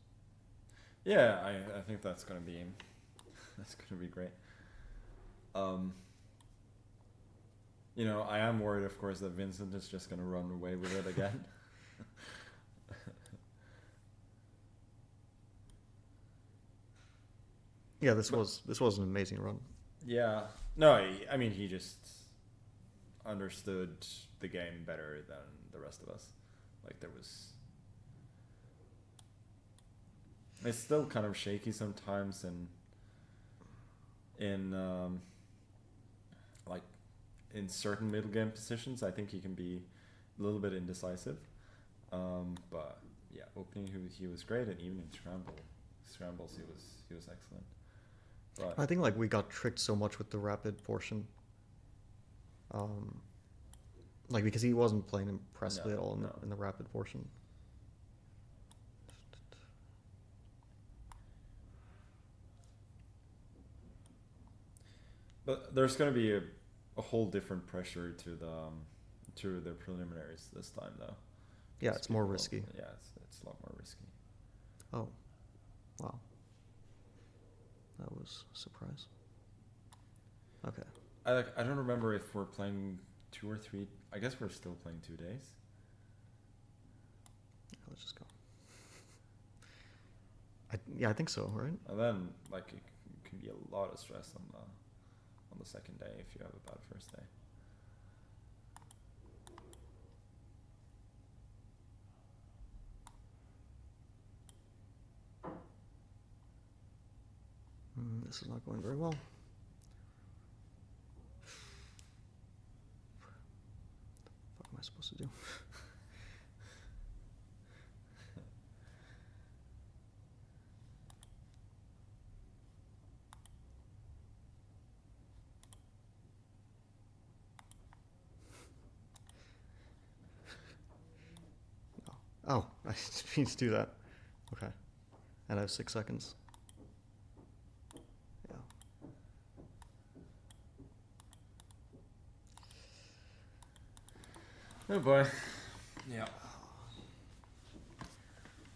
Yeah, I think that's gonna be great. You know, I am worried, of course, that Vincent is just gonna run away with it again. Yeah, this was an amazing run. Yeah, no, I mean he just understood the game better than the rest of us. Like it's still kind of shaky sometimes in like in certain middle game positions. I think he can be a little bit indecisive. But yeah, opening he was great, and even in scrambles he was excellent. But I think like we got tricked so much with the rapid portion. Like because he wasn't playing impressively at all in the rapid portion. But there's going to be a whole different pressure to the preliminaries this time, though. Yeah, it's more risky. Yeah, it's a lot more risky. Oh, wow. That was a surprise. Okay. I don't remember if we're playing 2 or 3. I guess we're still playing 2 days. Yeah, let's just go. I think so, right? And then like it can be a lot of stress on the second day if you have a bad first day. This is not going very well. What the fuck am I supposed to do? Oh, I didn't mean to do that. Okay. And I have 6 seconds. Yeah. Oh boy. Yeah.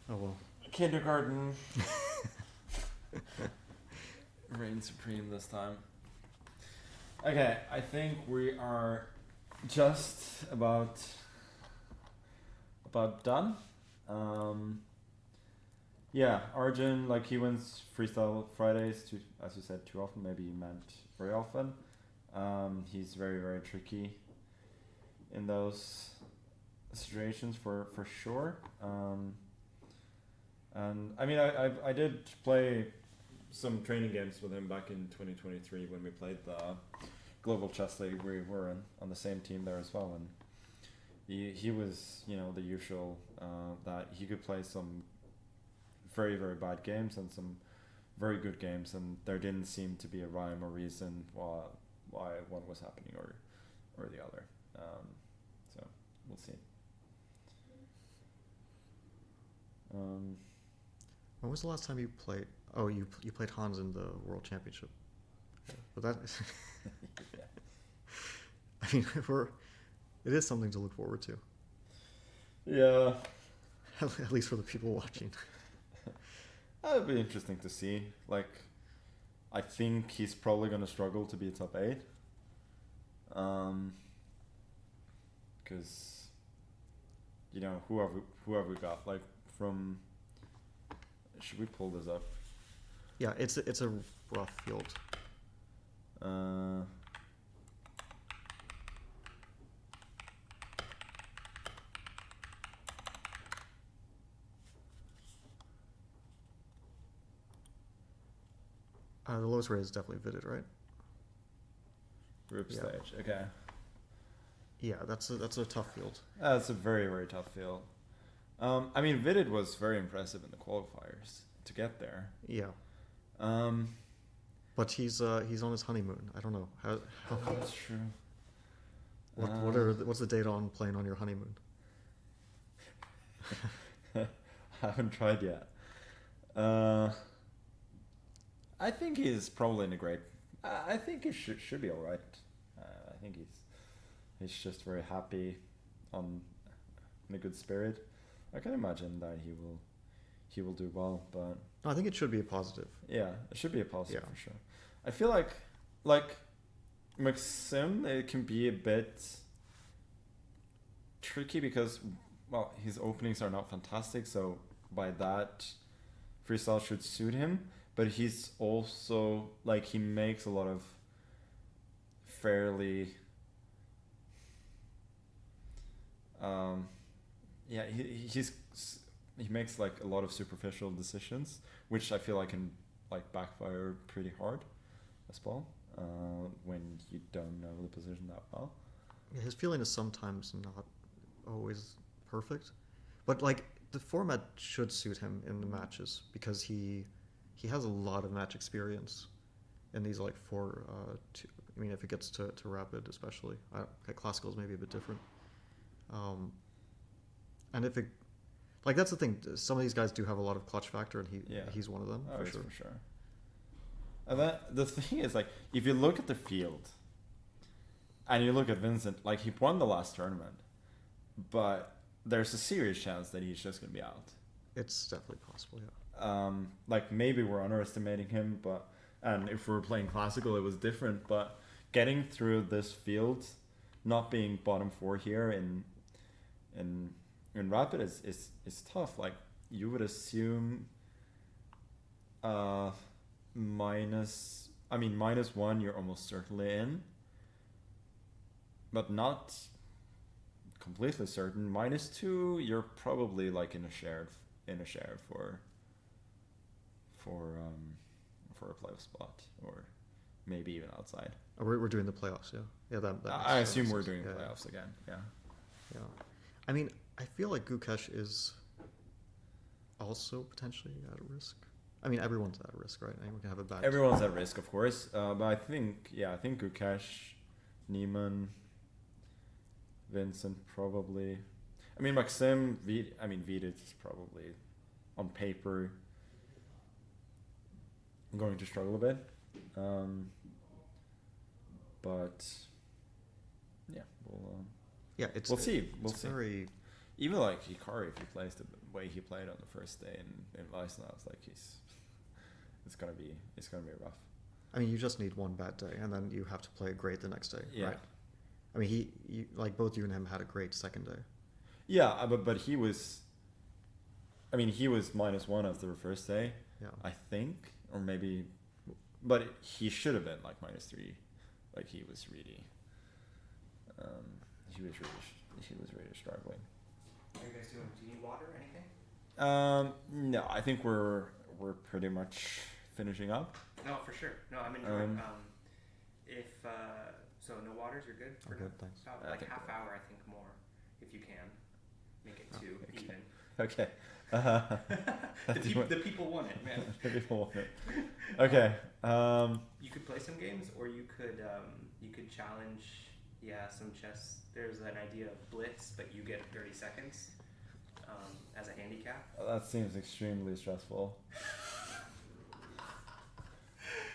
Oh well. Kindergarten. Reign supreme this time. Okay, I think we are just about done. Yeah, Arjun, like he wins Freestyle Fridays too, as you said, too often. Maybe you meant very often. He's very, very tricky in those situations for sure. And I mean, I did play some training games with him back in 2023 when we played the Global Chess League. We were on the same team there as well, and he was, you know, the usual that he could play some very, very bad games and some very good games, and there didn't seem to be a rhyme or reason why one was happening or the other. So we'll see. When was the last time you played? Oh, you played Hans in the World Championship. Yeah. But that, Yeah. I mean, it is something to look forward to. Yeah, At least for the people watching. that'd be interesting to see. Like, I think he's probably gonna struggle to be top 8. Because, you know, whoever we got, like from. Should we pull this up? Yeah, it's a rough field. The lowest rate is definitely Vidit, right? Group Yeah. stage. Okay. Yeah, that's a tough field. That's a very, very tough field. I mean, Vidit was very impressive in the qualifiers to get there. Yeah, Um, but he's on his honeymoon. I don't know how that's true. what's the date on playing on your honeymoon? I haven't tried yet. I think he's probably in a great. I think he should be all right. I think he's just very happy, in a good spirit. I can imagine that he will do well, but No, I think it should be a positive. yeah, it should be a positive Yeah. for sure. I feel like Maxim, it can be a bit tricky because, well, his openings are not fantastic, so by that, freestyle should suit him. But he's also, like, he makes a lot of fairly, yeah, he makes like a lot of superficial decisions, which I feel like can like backfire pretty hard as well, when you don't know the position that well. Yeah, his feeling is sometimes not always perfect, but like the format should suit him in the matches because he has a lot of match experience in these like I mean, if it gets to rapid especially, classical is maybe a bit different. And if it, like that's the thing, some of these guys do have a lot of clutch factor, and he's one of them for sure. For sure. And the thing is, like, if you look at the field, and you look at Vincent, like he won the last tournament, but there's a serious chance that he's just gonna be out. It's definitely possible, yeah. Like maybe we're underestimating him, and if we were playing classical, it was different. But getting through this field, not being bottom 4 here in rapid is tough. Like you would assume, -1, you're almost certainly in, but not completely certain. -2, you're probably like in a shared for a playoff spot, or maybe even outside. We're doing the playoffs, yeah. Yeah, that I makes assume we're sense. doing Yeah, playoffs again. Yeah. Yeah. I mean, I feel like Gukesh is also potentially at risk. I mean, everyone's at risk, right? Anyone can have a bad. Everyone's at risk, of course. But I think Gukesh, Neiman, Vincent probably. I mean, Maxim, Vidit is probably, on paper, going to struggle a bit. But yeah, we'll see. We'll see. Very, even like Hikari, if he plays the way he played on the first day in Weissnau, it's like it's gonna be rough. I mean, you just need one bad day, and then you have to play great the next day, Yeah. right? I mean, he like both you and him had a great second day. Yeah, but he was I mean, he was -1 after the first day, Yeah. I think, or maybe, but he should have been like -3. Like he was really, he was really struggling. What are you guys doing? Do you need water or anything? No, I think we're pretty much finishing up. No, for sure. No, I'm enjoying. If so, no waters. You're good. I'm good, thanks. About I like think half we're- hour, I think more, if you can. Make it 2 okay. even. Okay. The people want it, man. The people want it. Okay. You could play some games, or you could challenge, some chess. There's an idea of Blitz, but you get 30 seconds as a handicap. That seems extremely stressful.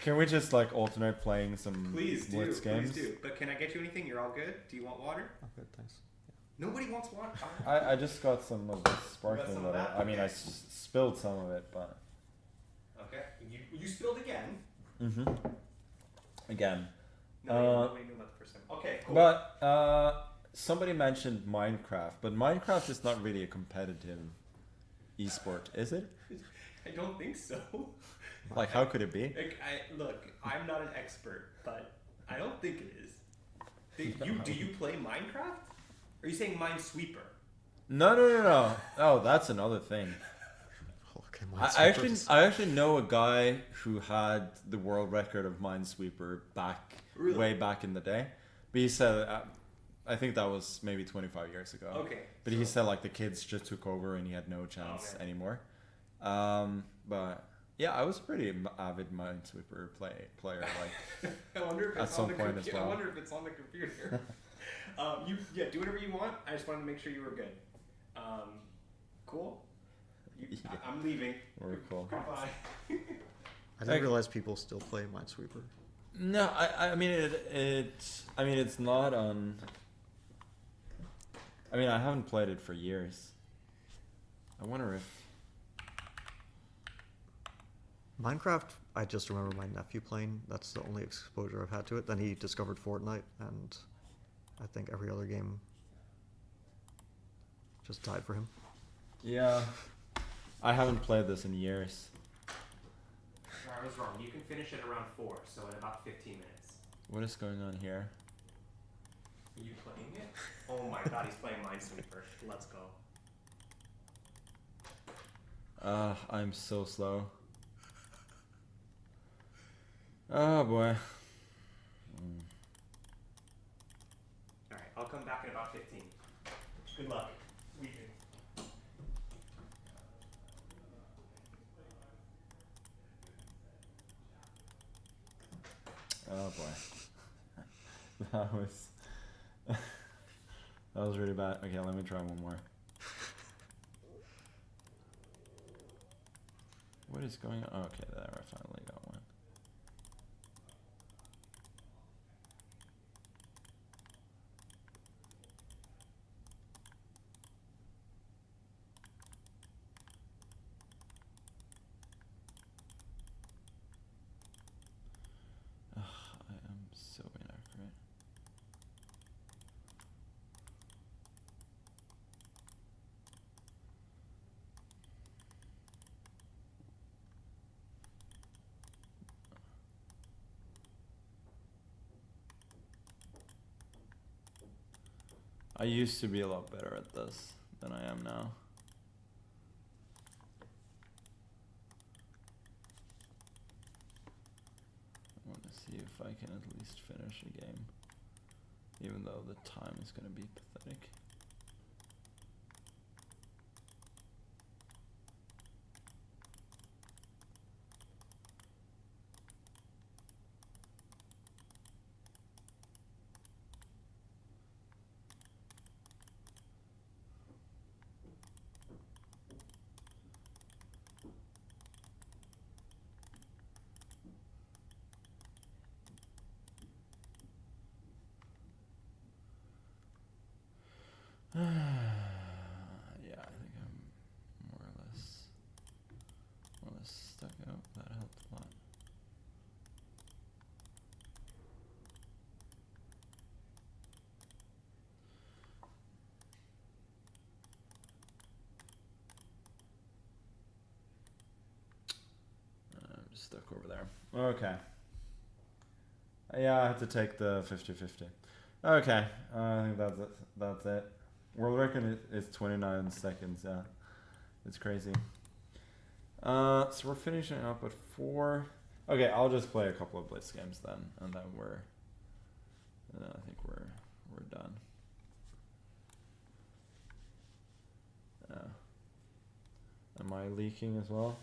Can we just like alternate playing some Blitz games? Please do. But can I get you anything? You're all good? Do you want water? I'm good, thanks. Nobody wants water. I just got some of this sparkling some of water. that? I mean, I Okay. spilled some of it, but. Okay. You spilled again. Again. Nobody knew about the first time. Okay, cool. But somebody mentioned Minecraft, but Minecraft is not really a competitive esport, is it? I don't think so. Like, how could it be? Look, I'm not an expert, but I don't think it is. Do you play Minecraft? Or are you saying Minesweeper? No. Oh, that's another thing. Okay, I actually know a guy who had the world record of Minesweeper way back in the day. But he said, I think that was maybe 25 years ago. Okay. But he said like the kids just took over and he had no chance anymore. But yeah, I was a pretty avid Minesweeper player. Like I wonder if at it's some on the point as well. I wonder if it's on the computer. Do whatever you want. I just wanted to make sure you were good. Cool. I'm leaving. We're cool. Goodbye. I didn't realize people still play Minesweeper. No, I mean it's not on. I mean, I haven't played it for years. I wonder if Minecraft, I just remember my nephew playing. That's the only exposure I've had to it. Then he discovered Fortnite, and I think every other game just died for him. Yeah, I haven't played this in years. I was wrong. You can finish it around 4, so in about 15 minutes. What is going on here? Are you playing it? Oh my god, he's playing Minesweeper. Let's go. I'm so slow. Oh boy. Alright, I'll come back in about 15. Good luck. Weeping. Oh boy. That was really bad. Okay, let me try one more. What is going on? Okay, there, I finally got one. Ugh, I am so inaccurate. I used to be a lot better at this than I am now. I want to see if I can at least finish a game, even though the time is going to be pathetic. Yeah, I think I'm more or less stuck out. That helped a lot. stuck over there. Okay. Yeah, I have to take the 50-50. Okay, I think that's it. That's it. World record is 29 seconds. Yeah, it's crazy. So we're finishing up at 4. Okay, I'll just play a couple of Blitz games then, and then I think we're done. Am I leaking as well?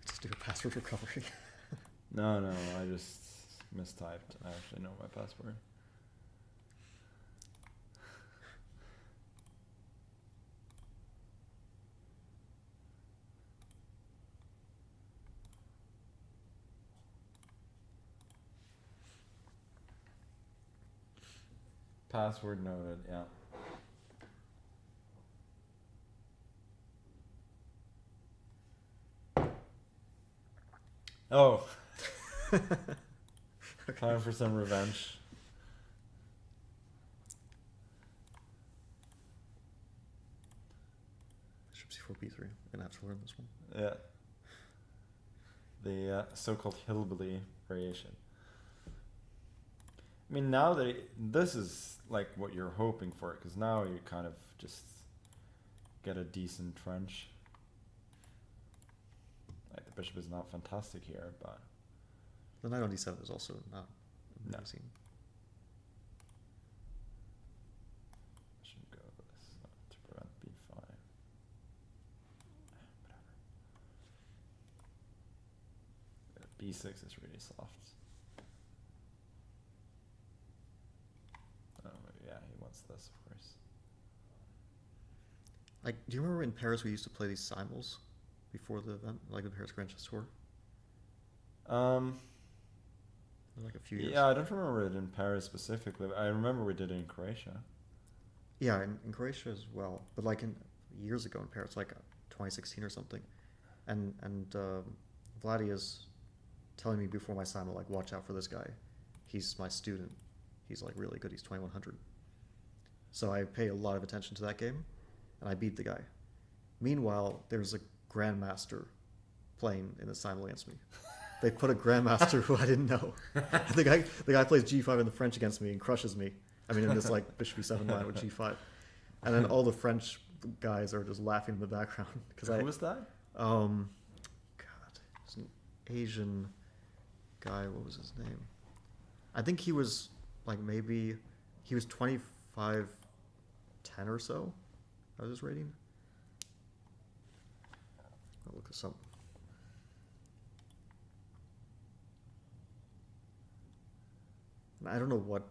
Just do a password recovery. No, I just mistyped. I actually know my password. Password noted, yeah. Oh. Time for some revenge. Bishop c4 b3. Gonna have to learn this one. Yeah. The so-called hillbilly variation. I mean, now that this is like what you're hoping for, because now you kind of just get a decent trench. Like the bishop is not fantastic here, but The knight on d7 is also not amazing. I shouldn't go with this to prevent b5. Whatever. B6 is really soft. Oh yeah, he wants this, of course. Like, do you remember in Paris we used to play these simuls before the event, like the Paris Grand Chess Tour? Like a few years. Yeah, I don't remember it in Paris specifically, but I remember we did it in Croatia. Yeah, in Croatia as well, but like years ago in Paris, like 2016 or something, and Vladdy is telling me before my simul, like, watch out for this guy, he's my student, he's like really good, he's 2100. So I pay a lot of attention to that game, and I beat the guy. Meanwhile, there's a grandmaster playing in the simul against me. They put a grandmaster who I didn't know. The guy plays g5 in the French against me and crushes me. I mean, in this like bishop e7 line with g5, and then all the French guys are just laughing in the background because Who was that? God, it's an Asian guy. What was his name? I think he was like maybe he was 25-10 or so. I was his rating. I'll look this up. I don't know what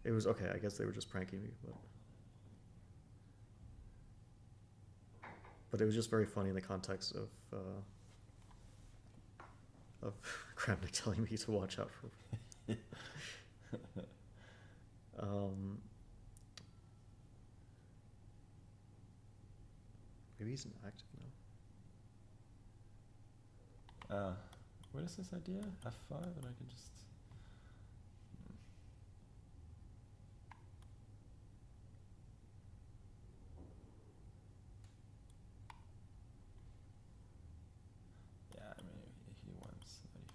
it was. Okay, I guess they were just pranking me, but it was just very funny in the context of Kramnik telling me to watch out for. Maybe he's inactive now. What is this idea? F5, and I can just. Yeah, I mean, he wants this.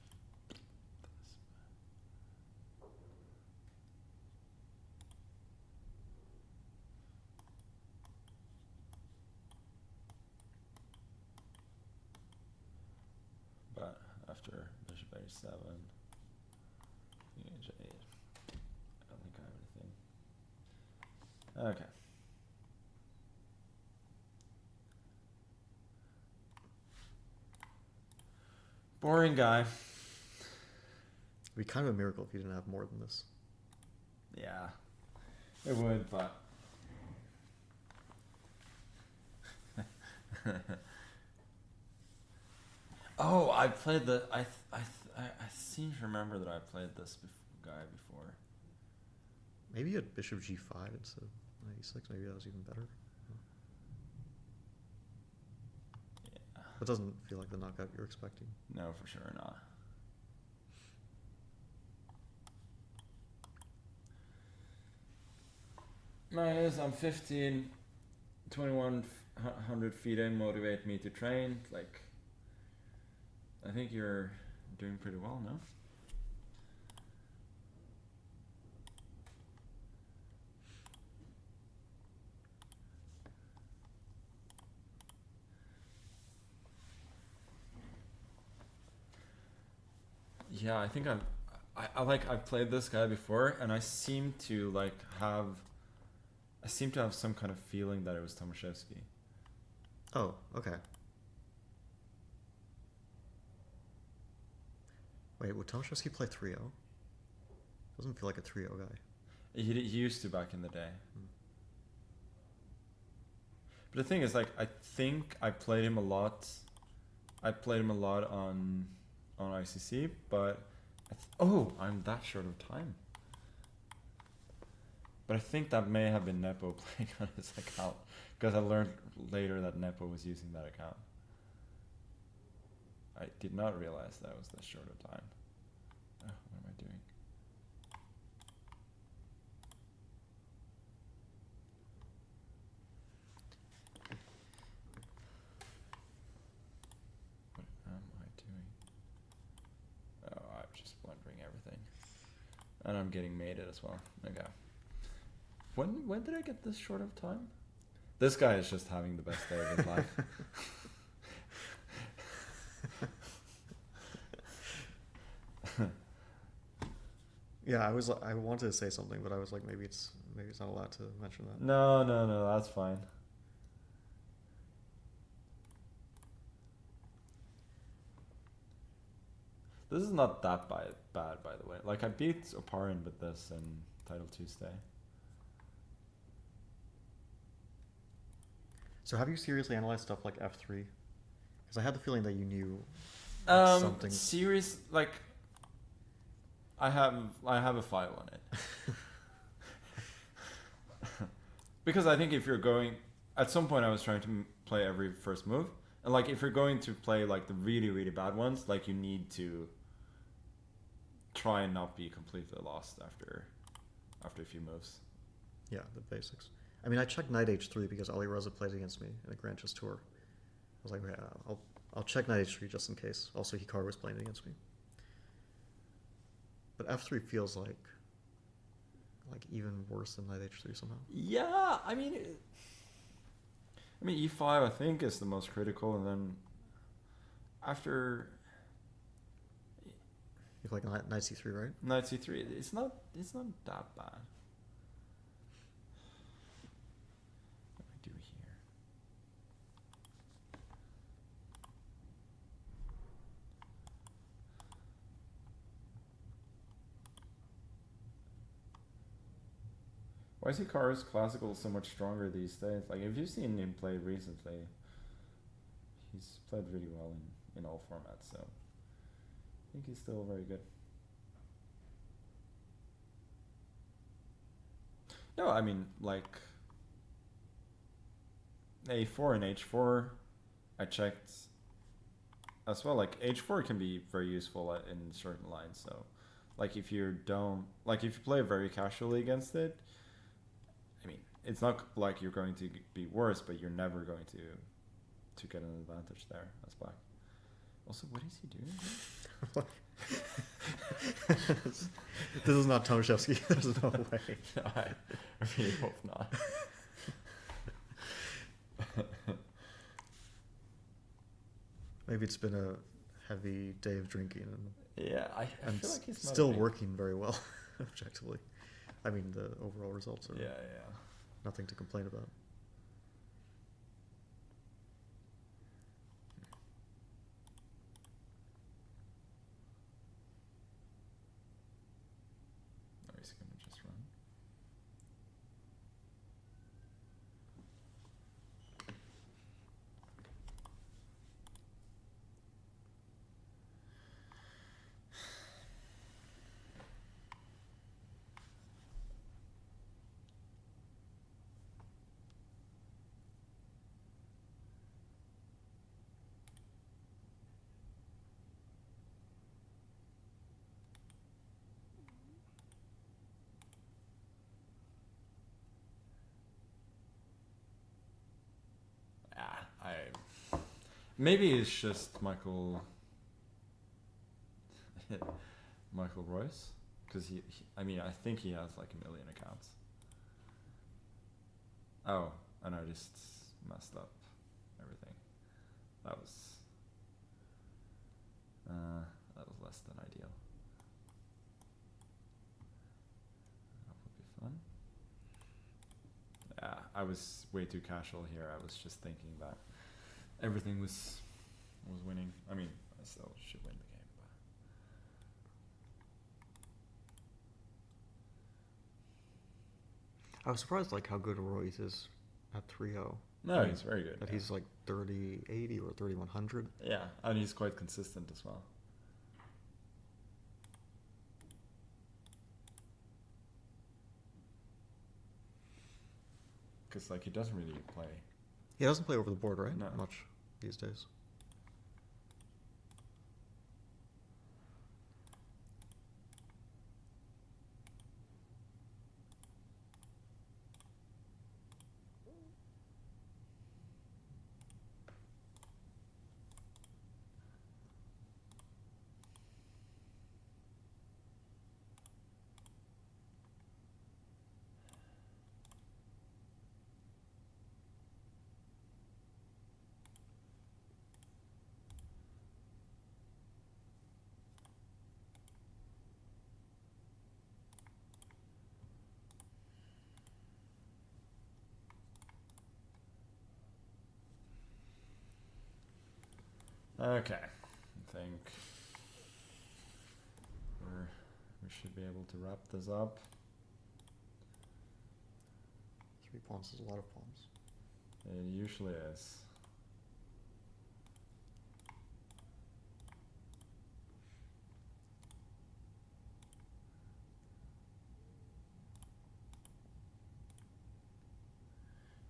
But after bishop a7, king h8, I don't think I have anything. Okay. Boring guy. It'd be kind of a miracle if you didn't have more than this. Yeah, it would, but. Oh, I played the. I seem to remember that I played this guy before. Maybe you had bishop g5 instead of knight e6. Maybe that was even better. It doesn't feel like the knockout you're expecting. No, for sure not. Magnus, I'm 15, 2100 feet in, motivate me to train. Like, I think you're doing pretty well, no? Yeah, I think I've played this guy before, and I seem to have some kind of feeling that it was Tomaszewski. Oh, okay. Wait, would Tomaszewski play 3-0? Doesn't feel like a 3-0 guy. He used to back in the day. But the thing is, like, I think I played him a lot. I played him a lot on ICC, but I'm that short of time. But I think that may have been Nepo playing on his account, because I learned later that Nepo was using that account. I did not realize that was that short of time. Oh, what am I doing? What am I doing? Oh, I'm just blundering everything. And I'm getting mated as well. Okay. When did I get this short of time? This guy is just having the best day of his life. Yeah, I wanted to say something, but I was like, maybe it's not allowed to mention that. No, that's fine. This is not that bad, by the way. Like, I beat Oparin with this in Title Tuesday. So have you seriously analyzed stuff like F3? Because I had the feeling that you knew something. Serious, like, I have a file on it. Because I think if you're going, at some point I was trying to play every first move, and like if you're going to play like the really really bad ones, like you need to try and not be completely lost after a few moves. Yeah, the basics. I mean, I checked Knight H3 because Ali Reza played against me in a Grand Chess tour. I was like, yeah, I'll check Knight H3 just in case. Also, Hikaru was playing against me. But F3 feels like even worse than Knight H3 somehow. Yeah, I mean E5 I think is the most critical, and then after You like Knight C3, right? Knight C3, it's not that bad. What do I do here? Why is Hikaru's classical so much stronger these days? Like, if you've seen him play recently, he's played really well in all formats, so I think he's still very good. No, I mean, like, A4 and H4, I checked as well. Like, H4 can be very useful in certain lines, so, like, if you play very casually against it, I mean, it's not like you're going to be worse, but you're never going to get an advantage there as black. Also, what is he doing? This is not Tomaszewski. There's no way. No, I really hope not. Maybe it's been a heavy day of drinking Yeah, I and feel like he's not still working very well, objectively. I mean, the overall results are Yeah. nothing to complain about. No, he's gonna just run. Maybe it's just Michael Royce, because I mean, I think he has like 1 million accounts. Oh, and I just messed up everything. That was less than ideal. That would be fun. Yeah, I was way too casual here. I was just thinking that everything was winning. I mean, I still should win the game, I was surprised like how good Royce is at 3-0. but no, he's very good. That Yeah. he's like 30-80 or 3100. Yeah, and he's quite consistent as well. Because like he doesn't really play. He doesn't play over the board, right? No. Much these days. Okay, I think we should be able to wrap this up. 3 pawns is a lot of pawns. It usually is.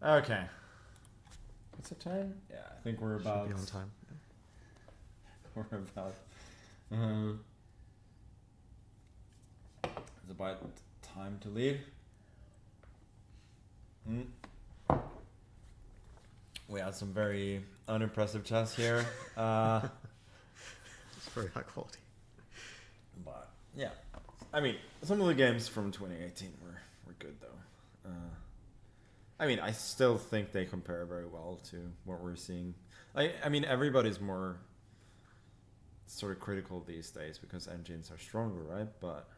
Okay. What's the time? Yeah, I think we're about. Should be on time. We're about. It's about time to leave. We had some very unimpressive chess here. It's very high quality. But yeah, I mean, some of the games from 2018 were good though. I mean, I still think they compare very well to what we're seeing. I mean, everybody's more sort of critical these days because engines are stronger, right? But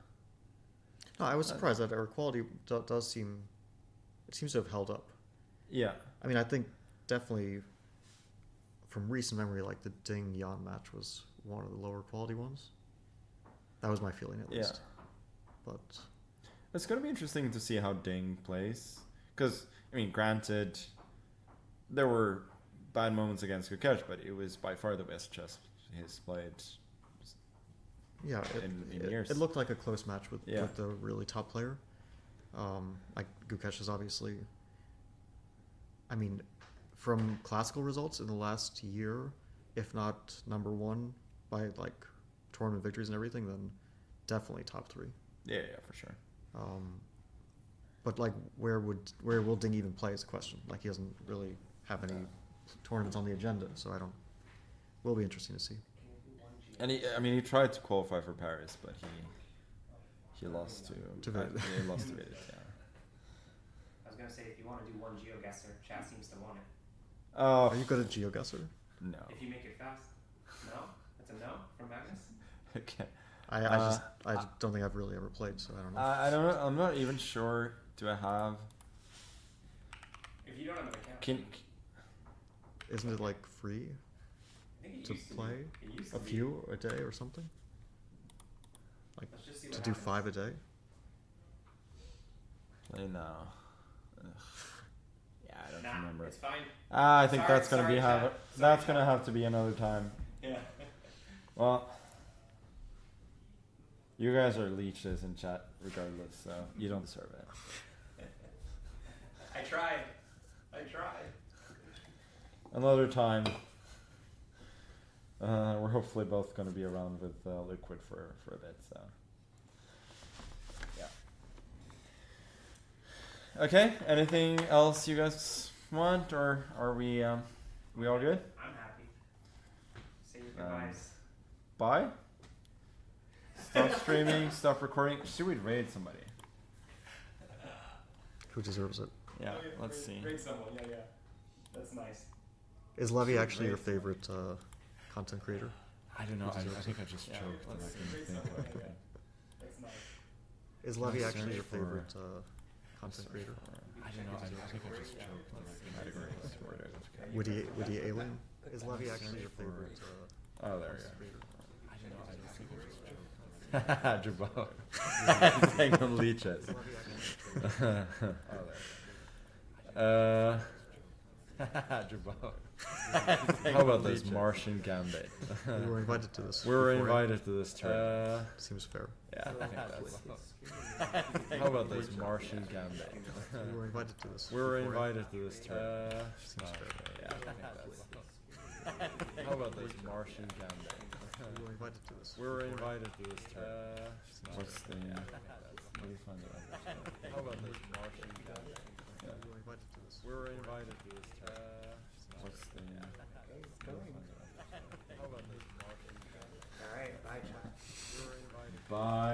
No, I was surprised that our quality does seem... It seems to have held up. yeah, I mean, I think definitely from recent memory, like the Ding Yan match was one of the lower quality ones. That was my feeling at least. But it's going to be interesting to see how Ding plays. Because, I mean, granted, there were bad moments against Gukesh, but it was by far the best chess he's played. yeah, in years. It looked like a close match with Yeah. the really top player. Like Gukesh is obviously... I mean, from classical results in the last year, if not number 1 by like tournament victories and everything, then definitely top 3. Yeah, for sure. But like, where will Ding even play is a question. Like, he doesn't really have any tournaments on the agenda, so I don't. Will be interesting to see. And he tried to qualify for Paris, but he lost to Vid. he lost to Vid, yeah. I was gonna say, if you want to do one GeoGuessr, chat seems to want it. Oh Are you good at GeoGuessr? no. If you make it fast. No? That's a no from Magnus? Okay. I don't think I've really ever played, so I don't know. I don't know. I'm not even sure. Do I have? If you don't have an account. Isn't it like free I think it to used to play be. It used to a be. few a day or something? Like Let's just see what to do happens. 5 a day? Play now. Ugh. Yeah, I don't Nah, remember. it's fine. I think Sorry- that's gonna sorry, be chat. Sorry, that's gonna chat. have to be another time. Yeah. Well, you guys are leeches in chat regardless, so you don't deserve it. I tried. Another time. We're hopefully both going to be around with Liquid for a bit, so yeah. Okay. Anything else you guys want, or are we all good? I'm happy. Goodbyes. Bye. Stop streaming. Stop recording. Should we raid somebody? Who deserves it? Yeah. Let's see. Raid someone. Yeah. That's nice. Is Levy Should actually your raid someone. favorite content creator? I don't know. Who I deserves think it? I just Yeah, choked. And I let's couldn't Raid think someone. what I Yeah. could. That's nice. Is Can I Levy actually search your for- favorite content creator? I don't know. I think I just choked. And I couldn't categorize what it was. Would he alien? Is Levy Can I actually search your for- favorite Oh, there content we creator? go. I don't know. I think I just choked. Jabot. Hang on, leeches. Is Levy actually your favorite? Oh, there we go. Jabot. How about this Martian Gambit? We were invited to this. We were beforehand. invited to this tournament. Seems fair. Yeah, I think that's How about this Martian Gambit? We were invited to this. We were beforehand. invited to this tournament. Seems fair. Yeah, I think that's How about this Martian Gambit? We were invited to this. We were invited to this tournament. Seems What's fair. the? What do you find it? How about this Martian Gambit? We were invited to this. We were invited to this tournament. What's the? How about this Martian Gambit? All right. Bye, chat. Bye.